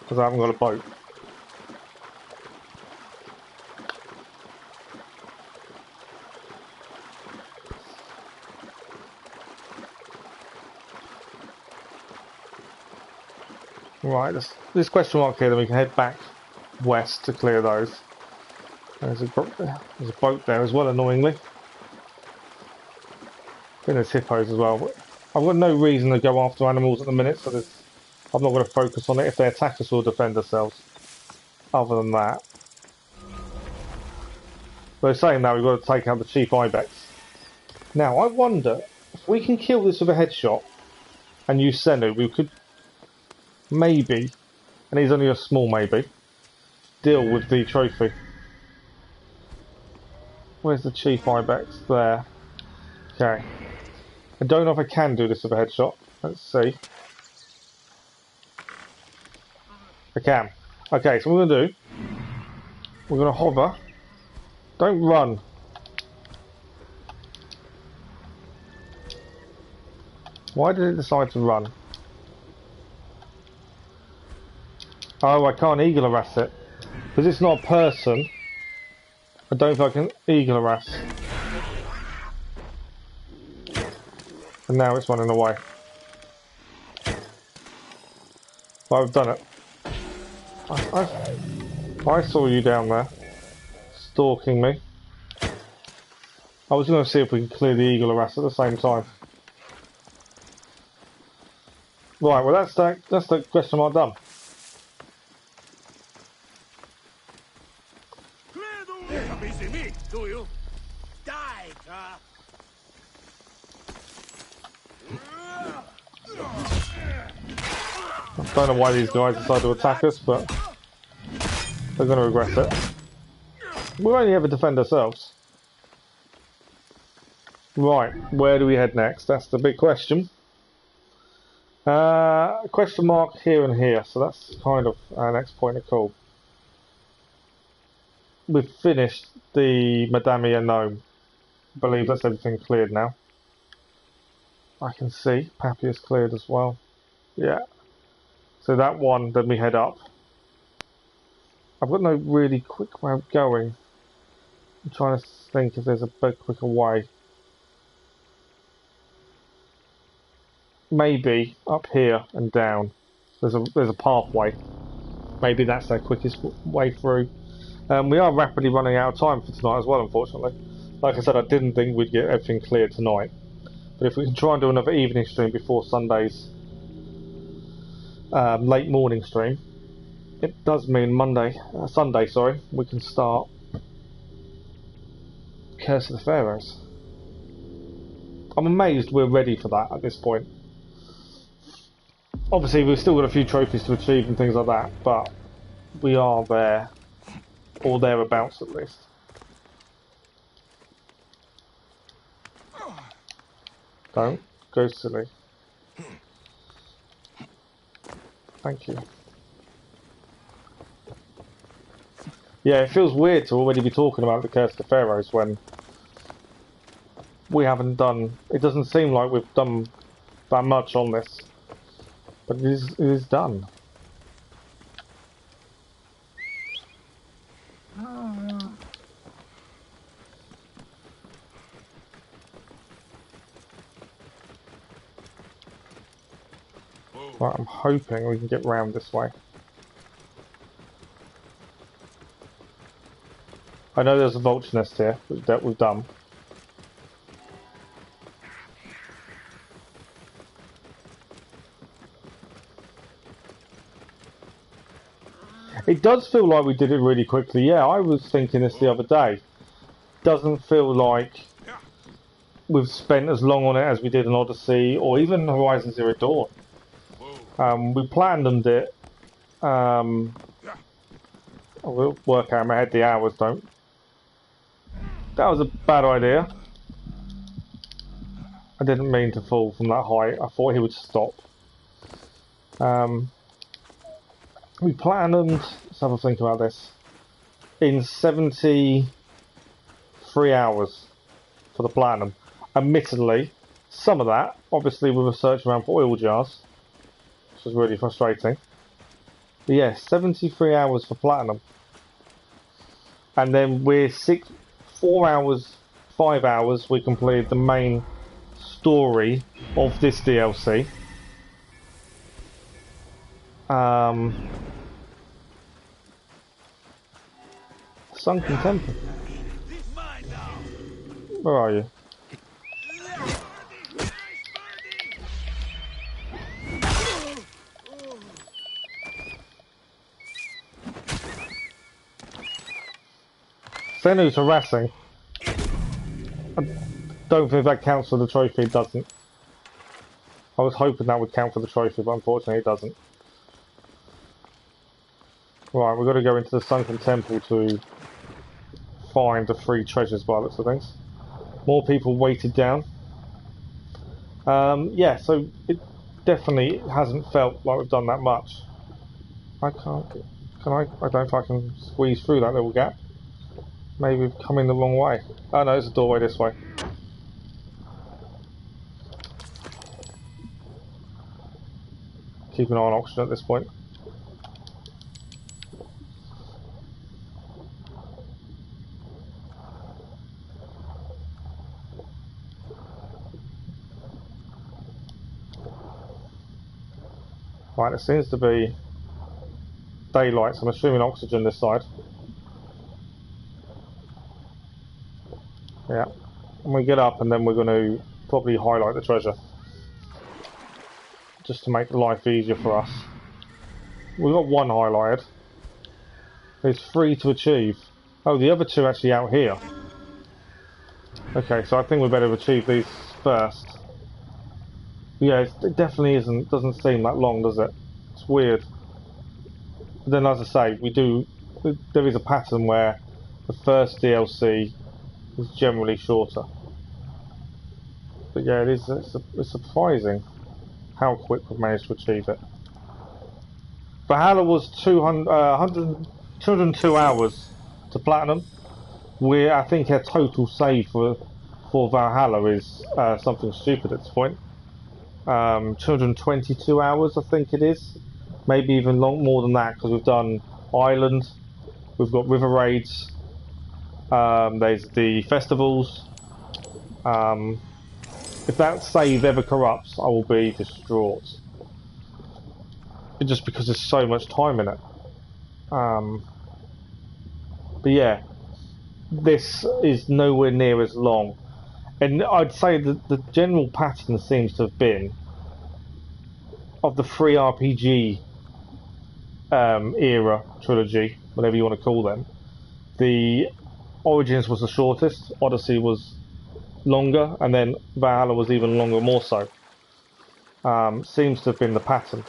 Because I haven't got a boat. Right, this question mark here, then we can head back west to clear those. There's a boat there as well, annoyingly. I think there's hippos as well. I've got no reason to go after animals at the minute, so I'm not going to focus on it. If they attack us, we'll defend ourselves. Other than that. But saying that, we've got to take out the chief ibex. Now, I wonder, if we can kill this with a headshot and use Senu, we could maybe, and he's only a small maybe, deal with the trophy. Where's the chief ibex? There. Okay. I don't know if I can do this with a headshot. Let's see. I can. Okay, so what we're going to do, we're going to hover. Don't run. Why did it decide to run? Oh, I can't eagle harass it. Because it's not a person, I don't think I can eagle harass. And now it's running away. But I've done it. I saw you down there, stalking me. I was going to see if we can clear the eagle harass at the same time. Right, well that's the question mark done. Clear the way! Do you? Die, Don't know why these guys decided to attack us, but they're going to regret it. We'll only ever defend ourselves. Right, where do we head next? That's the big question. Question mark here and here, so that's kind of our next point of call. We've finished the Madamia Gnome. I believe that's everything cleared now. I can see Papia's cleared as well. Yeah. So that one, then we head up. I've got no really quick way of going. I'm trying to think if there's a bit quicker way. Maybe up here and down. There's a pathway. Maybe that's our quickest way through. We are rapidly running out of time for tonight as well, unfortunately. Like I said, I didn't think we'd get everything cleared tonight. But if we can try and do another evening stream before Sunday's late morning stream, it does mean Sunday, we can start Curse of the Pharaohs. I'm amazed we're ready for that at this point. Obviously, we've still got a few trophies to achieve and things like that, but we are there, or thereabouts at least. Don't go silly. Thank you. Yeah, it feels weird to already be talking about the Curse of the Pharaohs when we haven't done... It doesn't seem like we've done that much on this. But it is done. Right, I'm hoping we can get round this way. I know there's a vulture nest here that we've done. It does feel like we did it really quickly. Yeah, I was thinking this the other day. Doesn't feel like we've spent as long on it as we did in Odyssey or even Horizon Zero Dawn. We planned it. We'll work out in my head the hours, don't. That was a bad idea. I didn't mean to fall from that height. I thought he would stop. We planned, let's have a think about this, in 73 hours for the platinum. Admittedly, some of that, obviously we were searching around for oil jars, which was really frustrating. But yeah, 73 hours for platinum. And then we're 5 hours, we completed the main story of this DLC. Sunken Temple. Where are you? Senu's harassing. I don't think that counts for the trophy, it doesn't. I was hoping that would count for the trophy, but unfortunately it doesn't. Right, we've got to go into the Sunken Temple to find the 3 treasures by the looks of things. More people weighted down. Yeah, so it definitely hasn't felt like we've done that much. I don't know if I can squeeze through that little gap. Maybe we've come in the wrong way. Oh no, there's a doorway this way. Keep an eye on oxygen at this point. Right, there seems to be daylight, so I'm assuming oxygen this side. Yeah, and we get up and then we're going to probably highlight the treasure. Just to make life easier for us. We've got 1 highlighted. There's 3 to achieve. Oh, the other 2 actually out here. Okay, so I think we better achieve these first. Yeah, it definitely doesn't seem that long, does it? It's weird. But then, as I say, there is a pattern where the first DLC is generally shorter. But yeah, it's surprising how quick we've managed to achieve it. Valhalla was 202 hours to platinum. I think our total save for Valhalla is something stupid at this point. 222 hours, I think it is. Maybe even more than that, because we've done Island, we've got River Raids, there's the festivals. If that save ever corrupts, I will be distraught. Just because there's so much time in it. But yeah, this is nowhere near as long. And I'd say that the general pattern seems to have been of the free RPG era trilogy, whatever you want to call them. The Origins was the shortest, Odyssey was longer, and then Valhalla was even longer, more so. Seems to have been the pattern.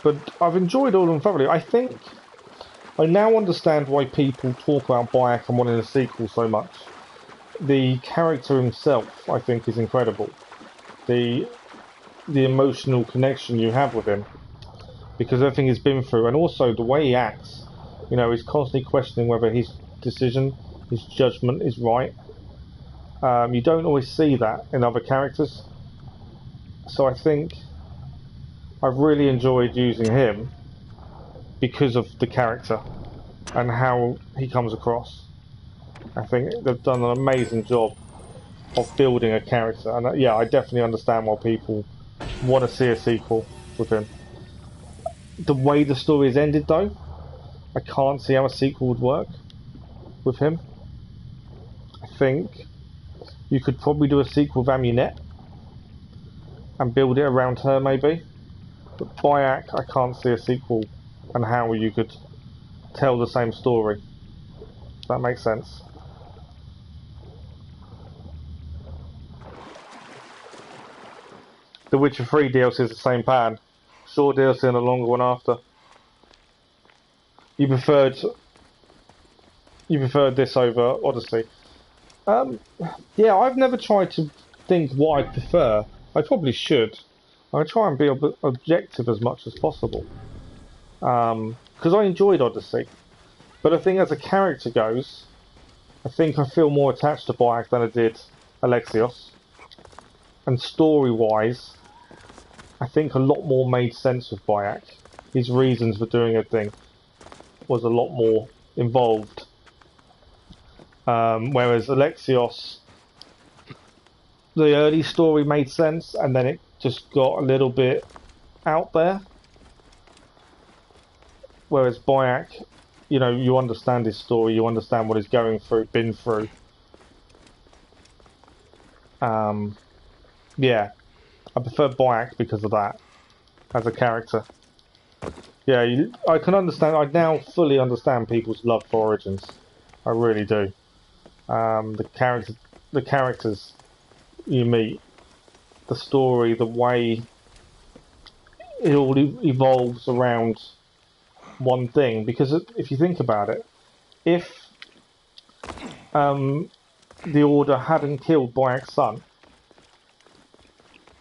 But I've enjoyed all of them thoroughly. I think I now understand why people talk about Bayek and wanting a sequel so much. The character himself, I think, is incredible. The emotional connection you have with him, because everything he's been through, and also the way he acts. You know, he's constantly questioning whether his decision, his judgment is right. You don't always see that in other characters. So I think I've really enjoyed using him because of the character and how he comes across. I think they've done an amazing job of building a character, and yeah, I definitely understand why people want to see a sequel with him. The way the story is ended, though, I can't see how a sequel would work with him. I think you could probably do a sequel with Amunet and build it around her, maybe. But Bayek, I can't see a sequel and how you could tell the same story. If that makes sense. The Witcher 3 DLC is the same pattern. Short DLC and a longer one after. You preferred this over Odyssey. Yeah, I've never tried to think what I prefer. I probably should. I try and be objective as much as possible. Because I enjoyed Odyssey. But I think as a character goes, I think I feel more attached to Bayek than I did Alexios. And story-wise, I think a lot more made sense with Bayek. His reasons for doing a thing was a lot more involved. Whereas Alexios, the early story made sense, and then it just got a little bit out there. Whereas Bayek, you know, you understand his story, you understand what he's going through, been through. Yeah, I prefer Bayek because of that, as a character. Yeah, I can understand, I now fully understand people's love for Origins. I really do. The characters you meet, the story, the way it all evolves around one thing. Because if you think about it, if the Order hadn't killed Bayek's son,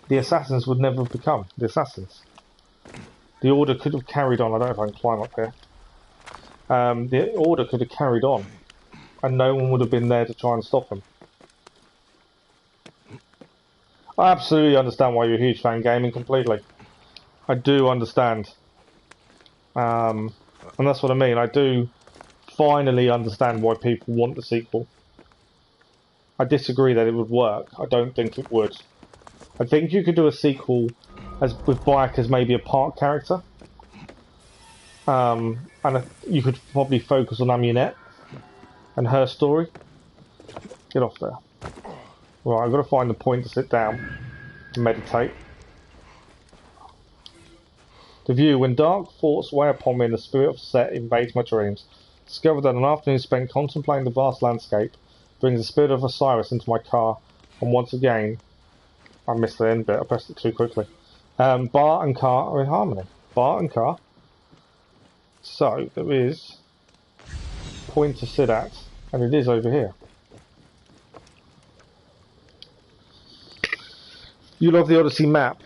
the Assassins would never have become the Assassins. The Order could have carried on. I don't know if I can climb up here. The Order could have carried on, and no one would have been there to try and stop them. I absolutely understand why you're a huge fan, gaming, completely. I do understand. And that's what I mean. I do finally understand why people want the sequel. I disagree that it would work. I don't think it would. I think you could do a sequel with Bayek as maybe a part character. And you could probably focus on Amunet and her story. Get off there. Right, I've got to find the point to sit down and meditate. The view. When dark thoughts weigh upon me and the spirit of Set invades my dreams, discover that an afternoon spent contemplating the vast landscape brings the spirit of Osiris into my car, and once again I missed the end bit. I pressed it too quickly. Bar and car are in harmony. Bar and car. So there is a point to sit at, and it is over here. You love the Odyssey map.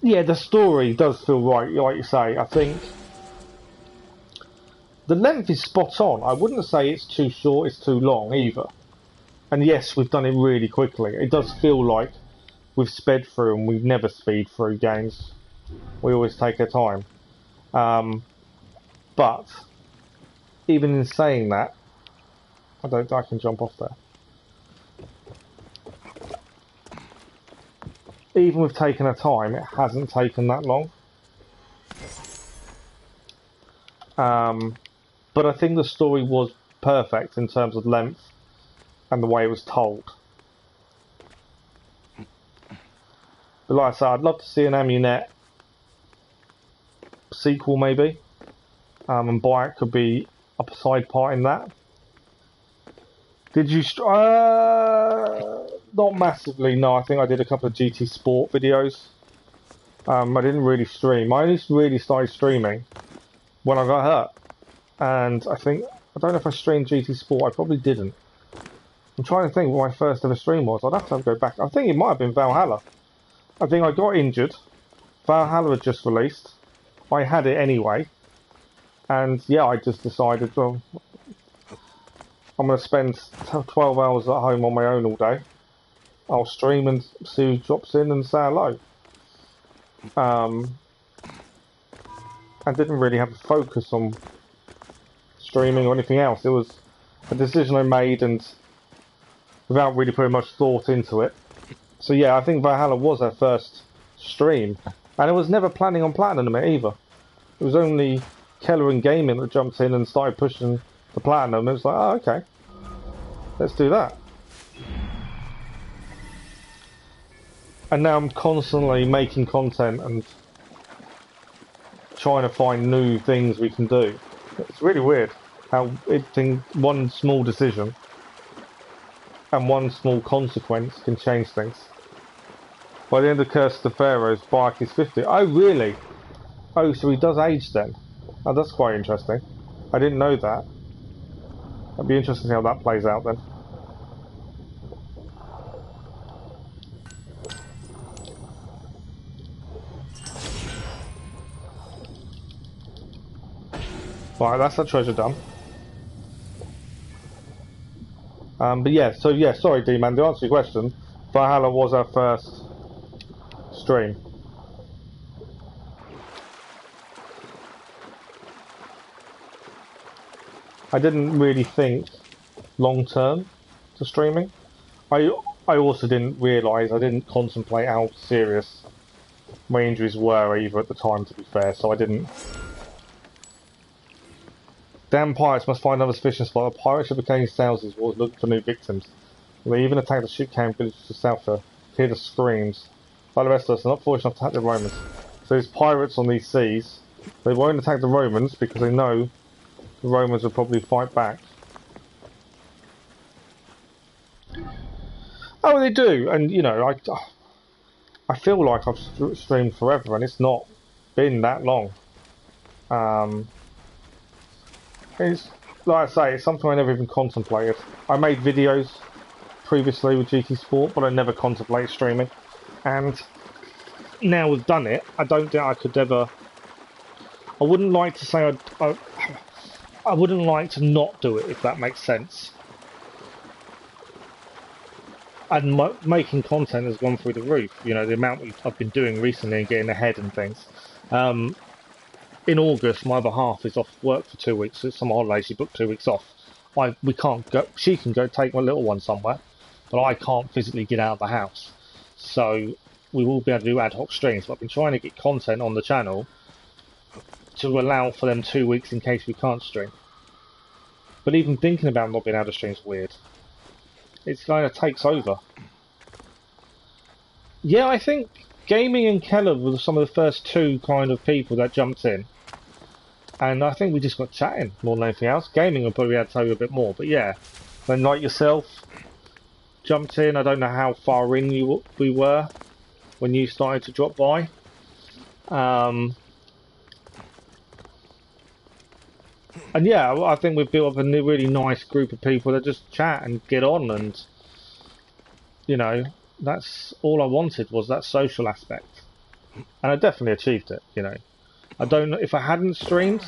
Yeah, the story does feel right, like you say. I think the length is spot on. I wouldn't say it's too short, it's too long either. And yes, we've done it really quickly. It does feel like we've sped through, and we've never speed through games. We always take our time. But even in saying that, I can jump off there. Even with taking our time, it hasn't taken that long. But I think the story was perfect in terms of length and the way it was told. But like I said, I'd love to see an Amunet sequel maybe. And Bayek could be a side part in that. Did you... not massively, no. I think I did a couple of GT Sport videos. I didn't really stream. I only really started streaming when I got hurt. And I don't know if I streamed GT Sport. I probably didn't. I'm trying to think what my first ever stream was. I'd have to go back. I think it might have been Valhalla. I think I got injured. Valhalla had just released. I had it anyway. And yeah, I just decided, well, I'm going to spend 12 hours at home on my own all day. I'll stream and see who drops in and say hello. I didn't really have a focus on streaming or anything else. It was a decision I made and without really putting much thought into it. So yeah, I think Valhalla was our first stream. And I was never planning on platinum it either. It was only Keller and Gaming that jumped in and started pushing the platinum. It was like, oh, okay, let's do that. And now I'm constantly making content and trying to find new things we can do. It's really weird how one small decision and one small consequence can change things. By the end of Curse of the Pharaohs, Bayek is 50. Oh, really? Oh, so he does age then? Oh, that's quite interesting. I didn't know that. It'd be interesting how that plays out then. Right, that's that treasure done. But yeah, so yeah, sorry D-Man, to answer your question, Valhalla was our first stream. I didn't really think long term to streaming. I also didn't realise, I didn't contemplate how serious my injuries were either at the time, to be fair, so I didn't. Damn pirates must find another fishing spot. A pirate ship against thousands was looking for new victims. They even attacked the ship camp village to south there. Hear the screams. Like the rest of us, they're not fortunate enough to attack the Romans. So these pirates on these seas, they won't attack the Romans because they know the Romans will probably fight back. Oh, they do, and you know, I feel like I've streamed forever, and it's not been that long. It's like I say, it's something I never even contemplated. I made videos previously with GT Sport, but I never contemplated streaming. And now we've done it, I don't think I could ever. I wouldn't like to say I wouldn't like to not do it, if that makes sense. And making content has gone through the roof. You know, the amount I've been doing recently and getting ahead and things. In August, my other half is off work for 2 weeks. It's summer holidays. She booked 2 weeks off. We can't go. She can go take my little one somewhere, but I can't physically get out of the house. So we will be able to do ad hoc streams. But I've been trying to get content on the channel to allow for them 2 weeks in case we can't stream. But even thinking about not being able to stream is weird. It kind of takes over. Yeah, I think Gaming and Keller were some of the first two kind of people that jumped in. And I think we just got chatting more than anything else. Gaming will probably have to tell you a bit more, but yeah. Then like yourself, jumped in. I don't know how far in we were when you started to drop by. And yeah, I think we've built up a really nice group of people that just chat and get on, and you know, that's all I wanted, was that social aspect, and I definitely achieved it. You know, I don't know if I hadn't streamed,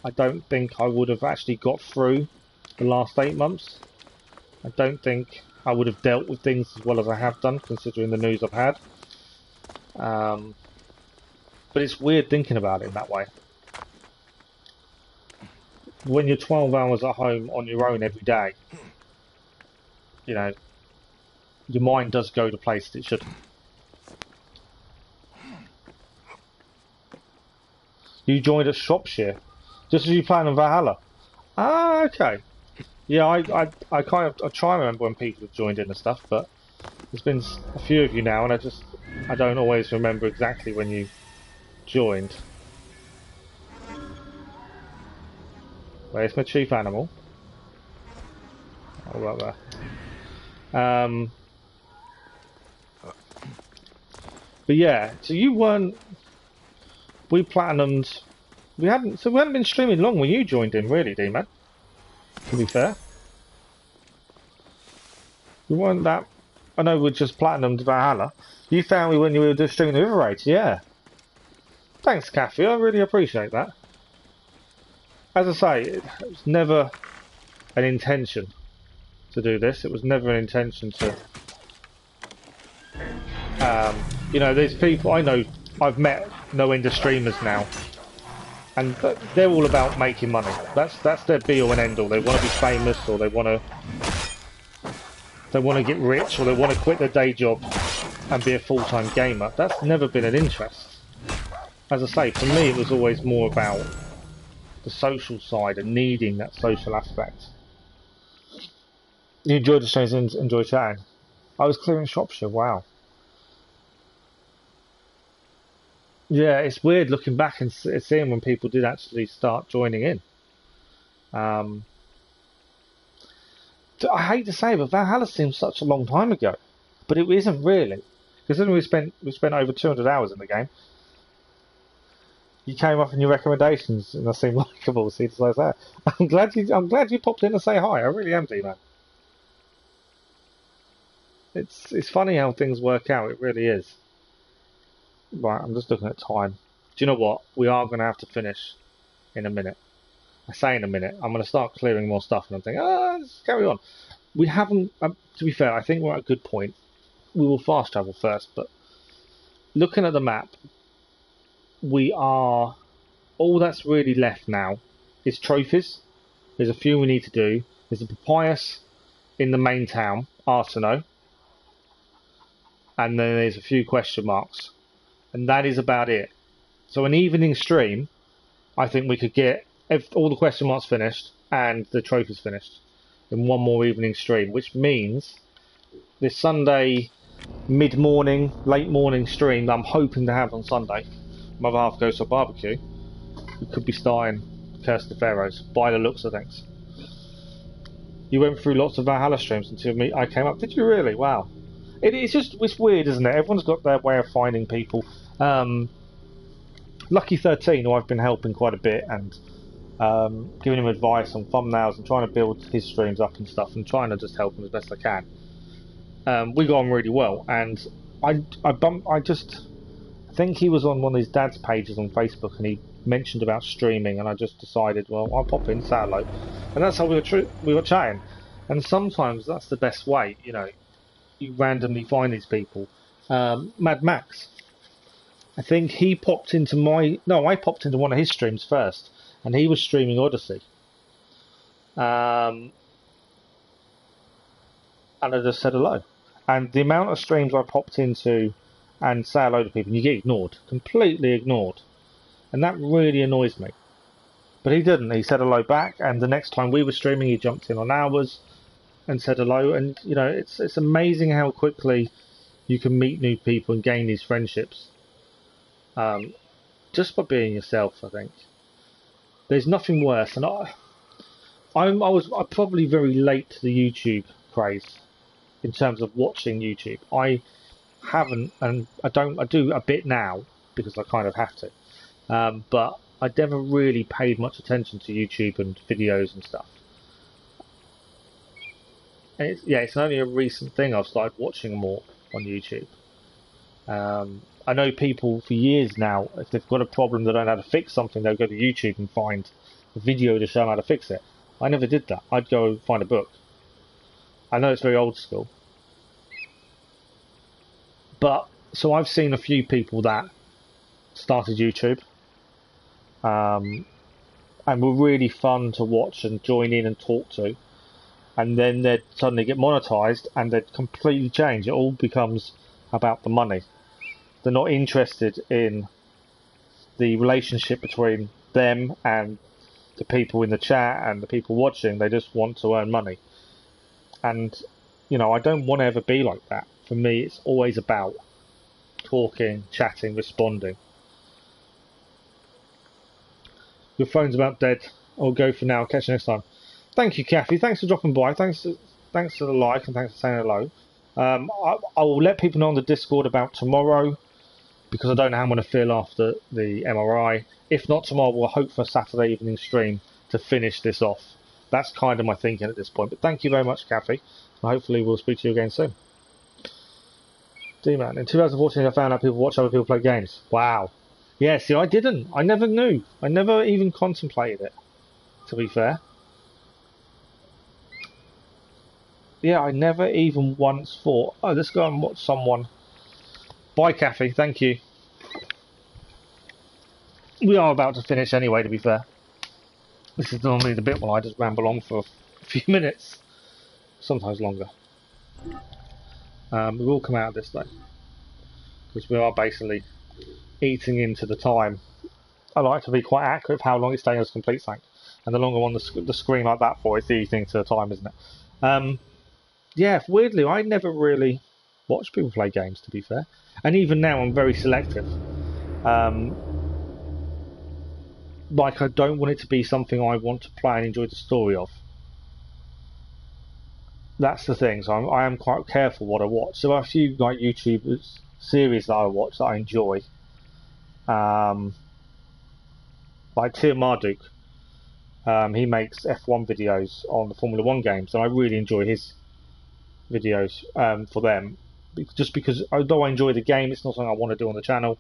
I don't think I would have actually got through the last 8 months. I don't think I would have dealt with things as well as I have done, considering the news I've had. But it's weird thinking about it in that way. When you're 12 hours at home on your own every day, you know, your mind does go to places it shouldn't. You joined at Shropshire, just as you planned on Valhalla. Ah, okay. Yeah, I try and remember when people have joined in and stuff, but there's been a few of you now, and I don't always remember exactly when you joined. Where's my chief animal? Oh, right there. But yeah, so you weren't. We platinumed. We hadn't been streaming long when you joined in, really, D-Man. To be fair, we weren't that. I know we just platinumed Valhalla. You found me when you were just streaming the River Raids, yeah. Thanks, Kathy. I really appreciate that. As I say, it was never an intention to do this. It was never an intention to. You know, there's people I know. I've met no end of streamers now, and they're all about making money. That's their be all and end all. They want to be famous, or they want to get rich, or they want to quit their day job and be a full-time gamer. That's never been an interest. As I say, for me, it was always more about the social side and needing that social aspect. You enjoyed the streams and enjoyed chatting. I was clearing Shropshire. Wow. Yeah, it's weird looking back and seeing when people did actually start joining in. I hate to say, but Valhalla seems such a long time ago, but it isn't really. Considering we spent over 200 hours in the game. You came up in your recommendations, and I seem likeable. See, it's like that. I'm glad you popped in to say hi. I really am, D-Man. It's funny how things work out. It really is. Right, I'm just looking at time. Do you know what? We are going to have to finish in a minute. I say in a minute. I'm going to start clearing more stuff, and I'm thinking, let's carry on. We haven't. To be fair, I think we're at a good point. We will fast travel first, but looking at the map, we are. All that's really left now is trophies. There's a few we need to do. There's a papyrus in the main town, Arsinoe, and then there's a few question marks. And that is about it. So an evening stream, I think we could get all the question marks finished and the trophies finished in one more evening stream, which means this Sunday mid-morning, late morning stream that I'm hoping to have on Sunday, my other half goes to a barbecue, we could be starting Curse of the Pharaohs by the looks of things. You went through lots of Valhalla streams until I came up. Did you really? Wow. It's weird, isn't it? Everyone's got their way of finding people. Lucky 13, who I've been helping quite a bit and giving him advice on thumbnails and trying to build his streams up and stuff and trying to just help him as best I can. We got on really well, and I think he was on one of his dad's pages on Facebook and he mentioned about streaming, and I just decided, well, I'll pop in, say hello, and that's how we were chatting. And sometimes that's the best way, you know. You randomly find these people. Mad Max, I think he popped into I popped into one of his streams first, and he was streaming Odyssey. And I just said hello. And the amount of streams I popped into and say hello to people, and you get ignored, completely ignored. And that really annoys me. But he didn't. He said hello back, and the next time we were streaming, he jumped in on ours and said hello. And you know, it's amazing how quickly you can meet new people and gain these friendships just by being yourself. I think there's nothing worse. And I'm probably very late to the YouTube craze. in terms of watching YouTube. I haven't, and I do a bit now because I kind of have to. But I never really paid much attention to YouTube and videos and stuff. And it's only a recent thing I've started watching more on YouTube. I know people for years now, if they've got a problem, they don't know how to fix something, they'll go to YouTube and find a video to show them how to fix it. I never did that. I'd go find a book. I know it's very old school. But, so I've seen a few people that started YouTube. And were really fun to watch and join in and talk to. And then they'd suddenly get monetized and they'd completely change. It all becomes about the money. They're not interested in the relationship between them and the people in the chat and the people watching. They just want to earn money. And, you know, I don't want to ever be like that. For me, it's always about talking, chatting, responding. Your phone's about dead. I'll go for now. Catch you next time. Thank you, Kathy. Thanks for dropping by. Thanks for the like and thanks for saying hello. I will let people know on the Discord about tomorrow because I don't know how I'm going to feel after the MRI. If not tomorrow, we'll hope for a Saturday evening stream to finish this off. That's kind of my thinking at this point. But thank you very much, Kathy. And hopefully we'll speak to you again soon. D-Man, in 2014 I found out people watch other people play games. Wow. Yeah, see, I didn't. I never knew. I never even contemplated it, to be fair. Yeah, I never even once thought, oh, let's go and watch someone. Bye, Kathy. Thank you. We are about to finish anyway, to be fair. This is normally the bit when I just ramble on for a few minutes. Sometimes longer. We will come out of this, though. Because we are basically eating into the time. I like to be quite accurate of how long it's taking us to complete something. And the longer on the screen like that for, it's eating to the time, isn't it? Yeah, weirdly, I never really watched people play games, to be fair. And even now, I'm very selective. Like, I don't want it to be something I want to play and enjoy the story of. That's the thing, so I am quite careful what I watch. There are a few like YouTube series that I watch that I enjoy. Like Tir Marduk. He makes F1 videos on the Formula 1 games, and I really enjoy his videos for them, just because although I enjoy the game, it's not something I want to do on the channel,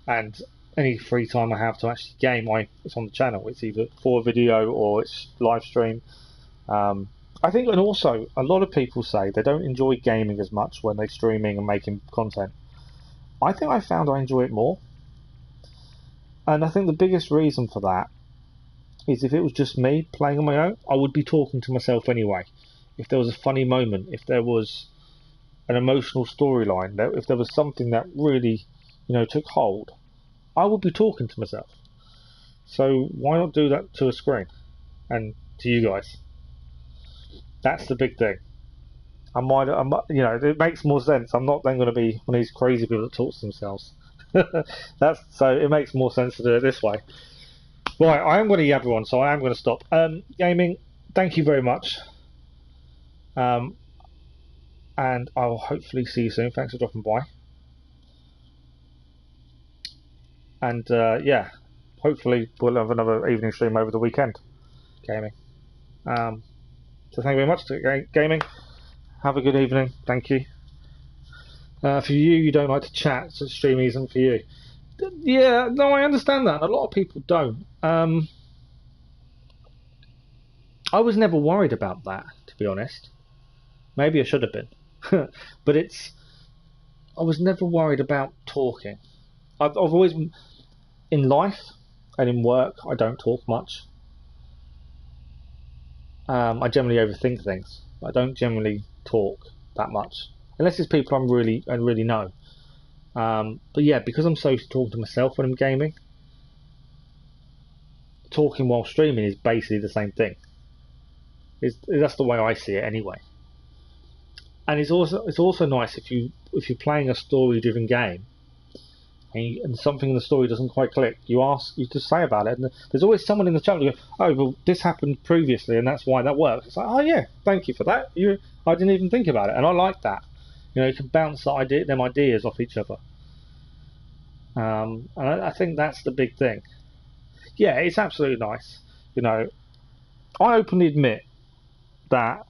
and any free time I have to actually game, it's on the channel. It's either for a video or it's live stream. I think, and also a lot of people say they don't enjoy gaming as much when they're streaming and making content. I think I found I enjoy it more, and I think the biggest reason for that is if it was just me playing on my own, I would be talking to myself anyway. If there was a funny moment, if there was an emotional storyline, if there was something that really, took hold, I would be talking to myself. So why not do that to a screen and to you guys? That's the big thing. It makes more sense. I'm not then going to be one of these crazy people that talks to themselves. So it makes more sense to do it this way. Right, I am going to yab everyone, so I am going to stop. Gaming, thank you very much. And I'll hopefully see you soon. Thanks for dropping by. And yeah, hopefully we'll have another evening stream over the weekend. Gaming. So thank you very much to gaming. Have a good evening. Thank you. For you don't like to chat, so stream isn't for you. Yeah, no, I understand that. A lot of people don't. I was never worried about that, to be honest. Maybe I should have been. But I was never worried about talking. I've always, in life and in work, I don't talk much. I generally overthink things. I don't generally talk that much, unless it's people I really know. But yeah, because I'm so used to talking to myself when I'm gaming, talking while streaming is basically the same thing. That's the way I see it anyway. And it's also nice if you're playing a story-driven game. and something in the story doesn't quite click, you just say about it, and there's always someone in the chat who goes, "Oh, well, this happened previously, and that's why that works." It's like, "Oh yeah, thank you for that. I didn't even think about it," and I like that. You can bounce them ideas off each other, and I think that's the big thing. Yeah, it's absolutely nice. I openly admit that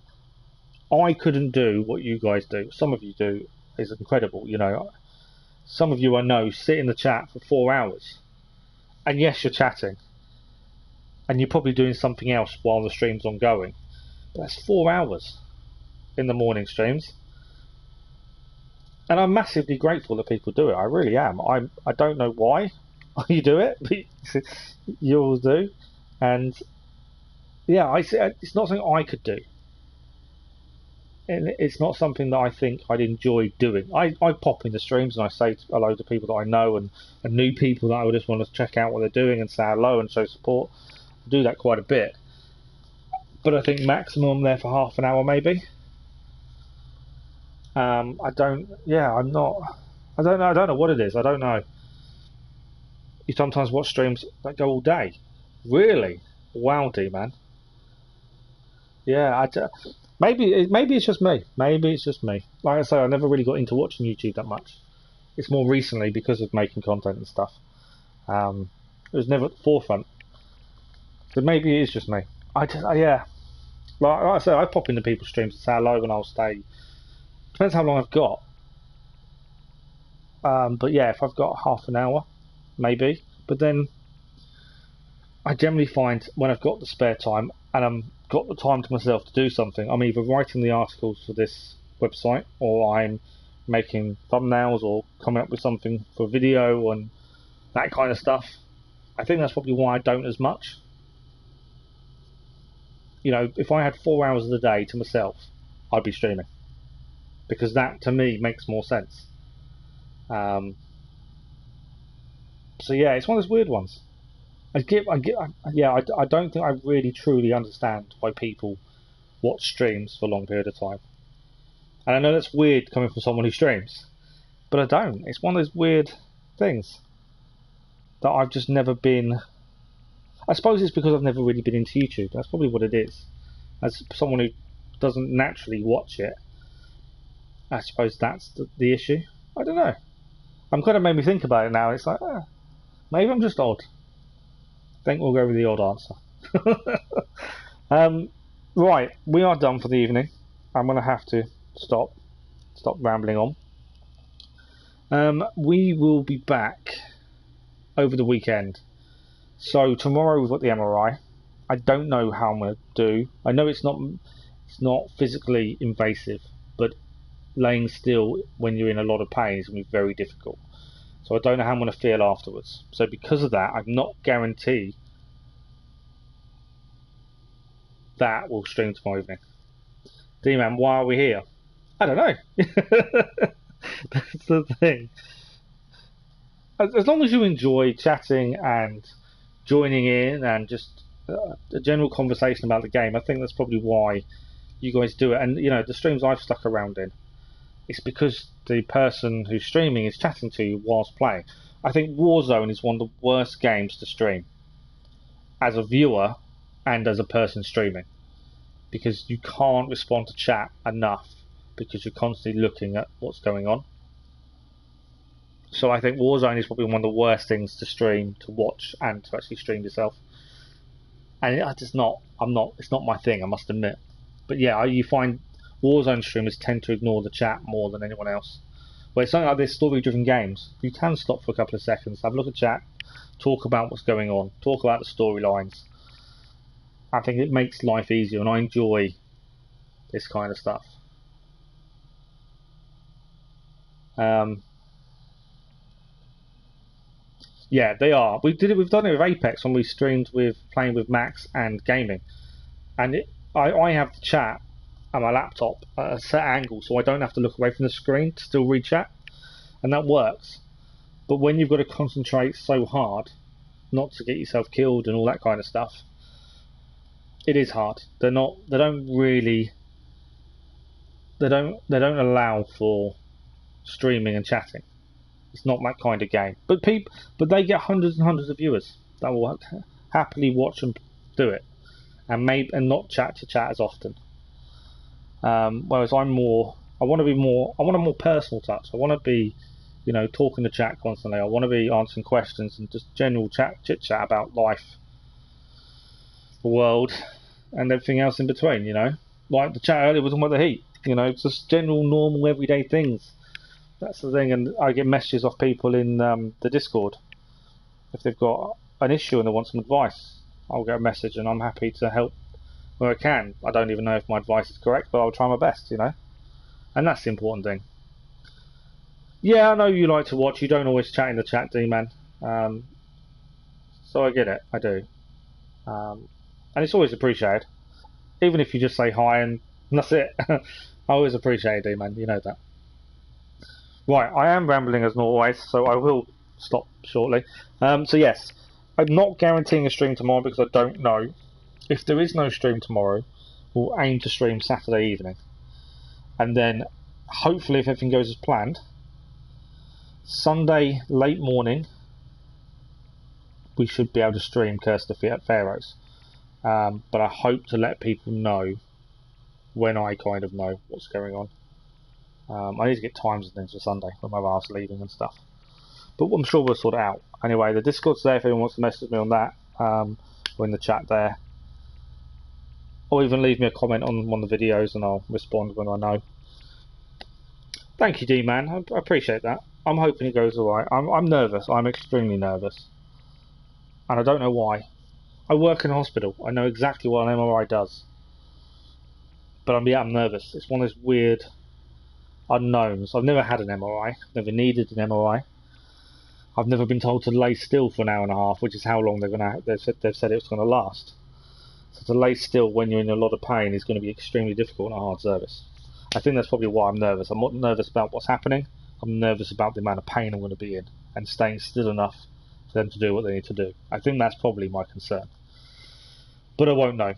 I couldn't do what you guys do. Some of you do is incredible. Some of you I know sit in the chat for 4 hours, and yes, you're chatting, and you're probably doing something else while the stream's ongoing. But that's 4 hours in the morning streams, and I'm massively grateful that people do it. I really am. I don't know why you do it, but you all do, and yeah, it's not something I could do. And it's not something that I think I'd enjoy doing. I pop in the streams and I say hello to people that I know and new people that I would just want to check out what they're doing and say hello and show support. I do that quite a bit. But I think maximum I'm there for half an hour maybe. I don't know what it is. I don't know. You sometimes watch streams that go all day. Really? Wow, D-man. Yeah, maybe it's just me. Maybe it's just me. Like I say, I never really got into watching YouTube that much. It's more recently because of making content and stuff. It was never at the forefront. But maybe it is just me. Yeah. Like I say, I pop into people's streams and say hello and I'll stay. Depends how long I've got. But yeah, if I've got half an hour, maybe. But then I generally find when I've got the spare time and I'm got the time to myself to do something, I'm either writing the articles for this website or I'm making thumbnails or coming up with something for video and that kind of stuff. I think that's probably why I don't as much. If I had 4 hours of the day to myself, I'd be streaming, because that to me makes more sense. So yeah, it's one of those weird ones. I don't think I really truly understand why people watch streams for a long period of time. And I know that's weird coming from someone who streams, but I don't. It's one of those weird things that I've just never been. I suppose it's because I've never really been into YouTube. That's probably what it is. As someone who doesn't naturally watch it, I suppose that's the issue. I don't know. I'm kind of made me think about it now. It's like, maybe I'm just odd. I think we'll go with the odd answer. Right, we are done for the evening. I'm going to have to stop rambling on. We will be back over the weekend. So tomorrow we've got the MRI. I don't know how I'm going to do. I know it's not physically invasive, but laying still when you're in a lot of pain is going to be very difficult. So I don't know how I'm going to feel afterwards. So because of that, I'm not guaranteed that we'll stream tomorrow evening. D-Man, why are we here? I don't know. That's the thing. As long as you enjoy chatting and joining in and just a general conversation about the game, I think that's probably why you guys do it. And the streams I've stuck around in, it's because the person who's streaming is chatting to you whilst playing. I think Warzone is one of the worst games to stream as a viewer and as a person streaming, because you can't respond to chat enough because you're constantly looking at what's going on. So I think Warzone is probably one of the worst things to stream, to watch, and to actually stream yourself. And it's not my thing, I must admit. But yeah, you find Warzone streamers tend to ignore the chat more than anyone else. Where it's something like this, story-driven games, you can stop for a couple of seconds, have a look at chat, talk about what's going on, talk about the storylines. I think it makes life easier, and I enjoy this kind of stuff. Yeah, they are. We've done it with Apex when we streamed with playing with Max and gaming, and I have the chat on my laptop at a set angle, so I don't have to look away from the screen to still read chat, and that works. But when you've got to concentrate so hard not to get yourself killed and all that kind of stuff, it is hard. They don't allow for streaming and chatting. It's not that kind of game. But they get hundreds and hundreds of viewers that will happily watch and do it, and not chat to chat as often. Whereas I want a more personal touch. I want to be, talking to chat constantly. I want to be answering questions and just general chit chat about life, the world, and everything else in between. Like the chat earlier was about the heat. Just general, normal, everyday things. That's the thing. And I get messages off people in the Discord if they've got an issue and they want some advice. I'll get a message and I'm happy to help where I can. I don't even know if my advice is correct, but I'll try my best. And that's the important thing. Yeah, I know you like to watch. You don't always chat in the chat, D-Man. So I get it. I do. And it's always appreciated. Even if you just say hi and that's it. I always appreciate it, D-Man. You know that. Right, I am rambling as always, so I will stop shortly. So yes, I'm not guaranteeing a stream tomorrow because I don't know. If there is no stream tomorrow, we'll aim to stream Saturday evening. And then, hopefully, if everything goes as planned, Sunday late morning, we should be able to stream Curse of the Pharaohs. But I hope to let people know when I kind of know what's going on. I need to get times and things for Sunday when my wife's leaving and stuff. But I'm sure we'll sort it out. Anyway, the Discord's there if anyone wants to message me on that, or in the chat there. Or even leave me a comment on one of the videos and I'll respond when I know. Thank you, D-Man. I appreciate that. I'm hoping it goes alright. I'm nervous. I'm extremely nervous. And I don't know why. I work in a hospital. I know exactly what an MRI does. But I'm nervous. It's one of those weird unknowns. I've never had an MRI. Never needed an MRI. I've never been told to lay still for an hour and a half, which is how long they've said it's going to last. So to lay still when you're in a lot of pain is going to be extremely difficult in a hard service. I think that's probably why I'm nervous. I'm not nervous about what's happening. I'm nervous about the amount of pain I'm going to be in and staying still enough for them to do what they need to do. I think that's probably my concern. But I won't know.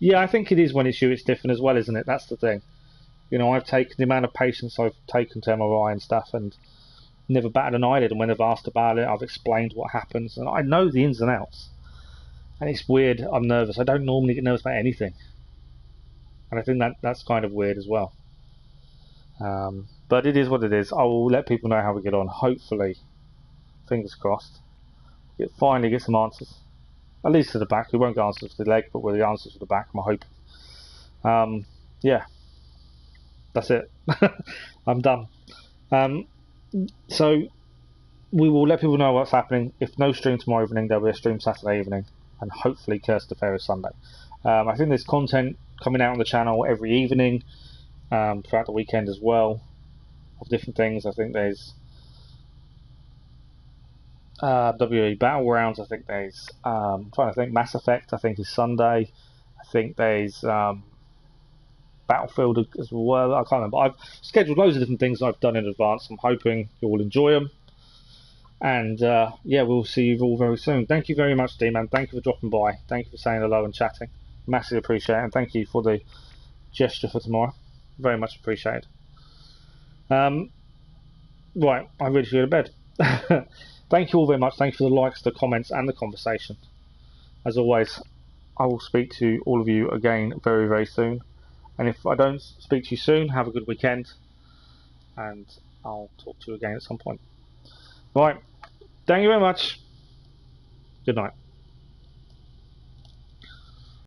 Yeah, I think it is when it's you, it's different as well, isn't it? That's the thing. I've taken the amount of patients I've taken to MRI and stuff and never batted an eyelid, and when they've asked about it, I've explained what happens, and I know the ins and outs. And it's weird, I'm nervous. I don't normally get nervous about anything. And I think that's kind of weird as well. But it is what it is. I will let people know how we get on. Hopefully, fingers crossed, finally get some answers. At least to the back. We won't get answers for the leg, but we'll get answers for the back, I'm hoping. Yeah. That's it. I'm done. So we will let people know what's happening. If no stream tomorrow evening, there'll be a stream Saturday evening, and hopefully Curse the Pharaohs Sunday. I think there's content coming out on the channel every evening, throughout the weekend as well, of different things. I think there's WWE Battlegrounds. I think there's I'm trying to think, Mass Effect I think is Sunday. I think there's Battlefield as well. I can't remember. I've scheduled loads of different things I've done in advance. I'm hoping you'll enjoy them. And yeah, we'll see you all very soon. Thank you very much, D-Man. Thank you for dropping by. Thank you for saying hello and chatting. Massively appreciate it. And thank you for the gesture for tomorrow. Very much appreciated. Right, I really should go to bed. Thank you all very much. Thank you for the likes, the comments, and the conversation. As always, I will speak to all of you again very, very soon. And if I don't speak to you soon, have a good weekend. And I'll talk to you again at some point. Right. Thank you very much. Good night.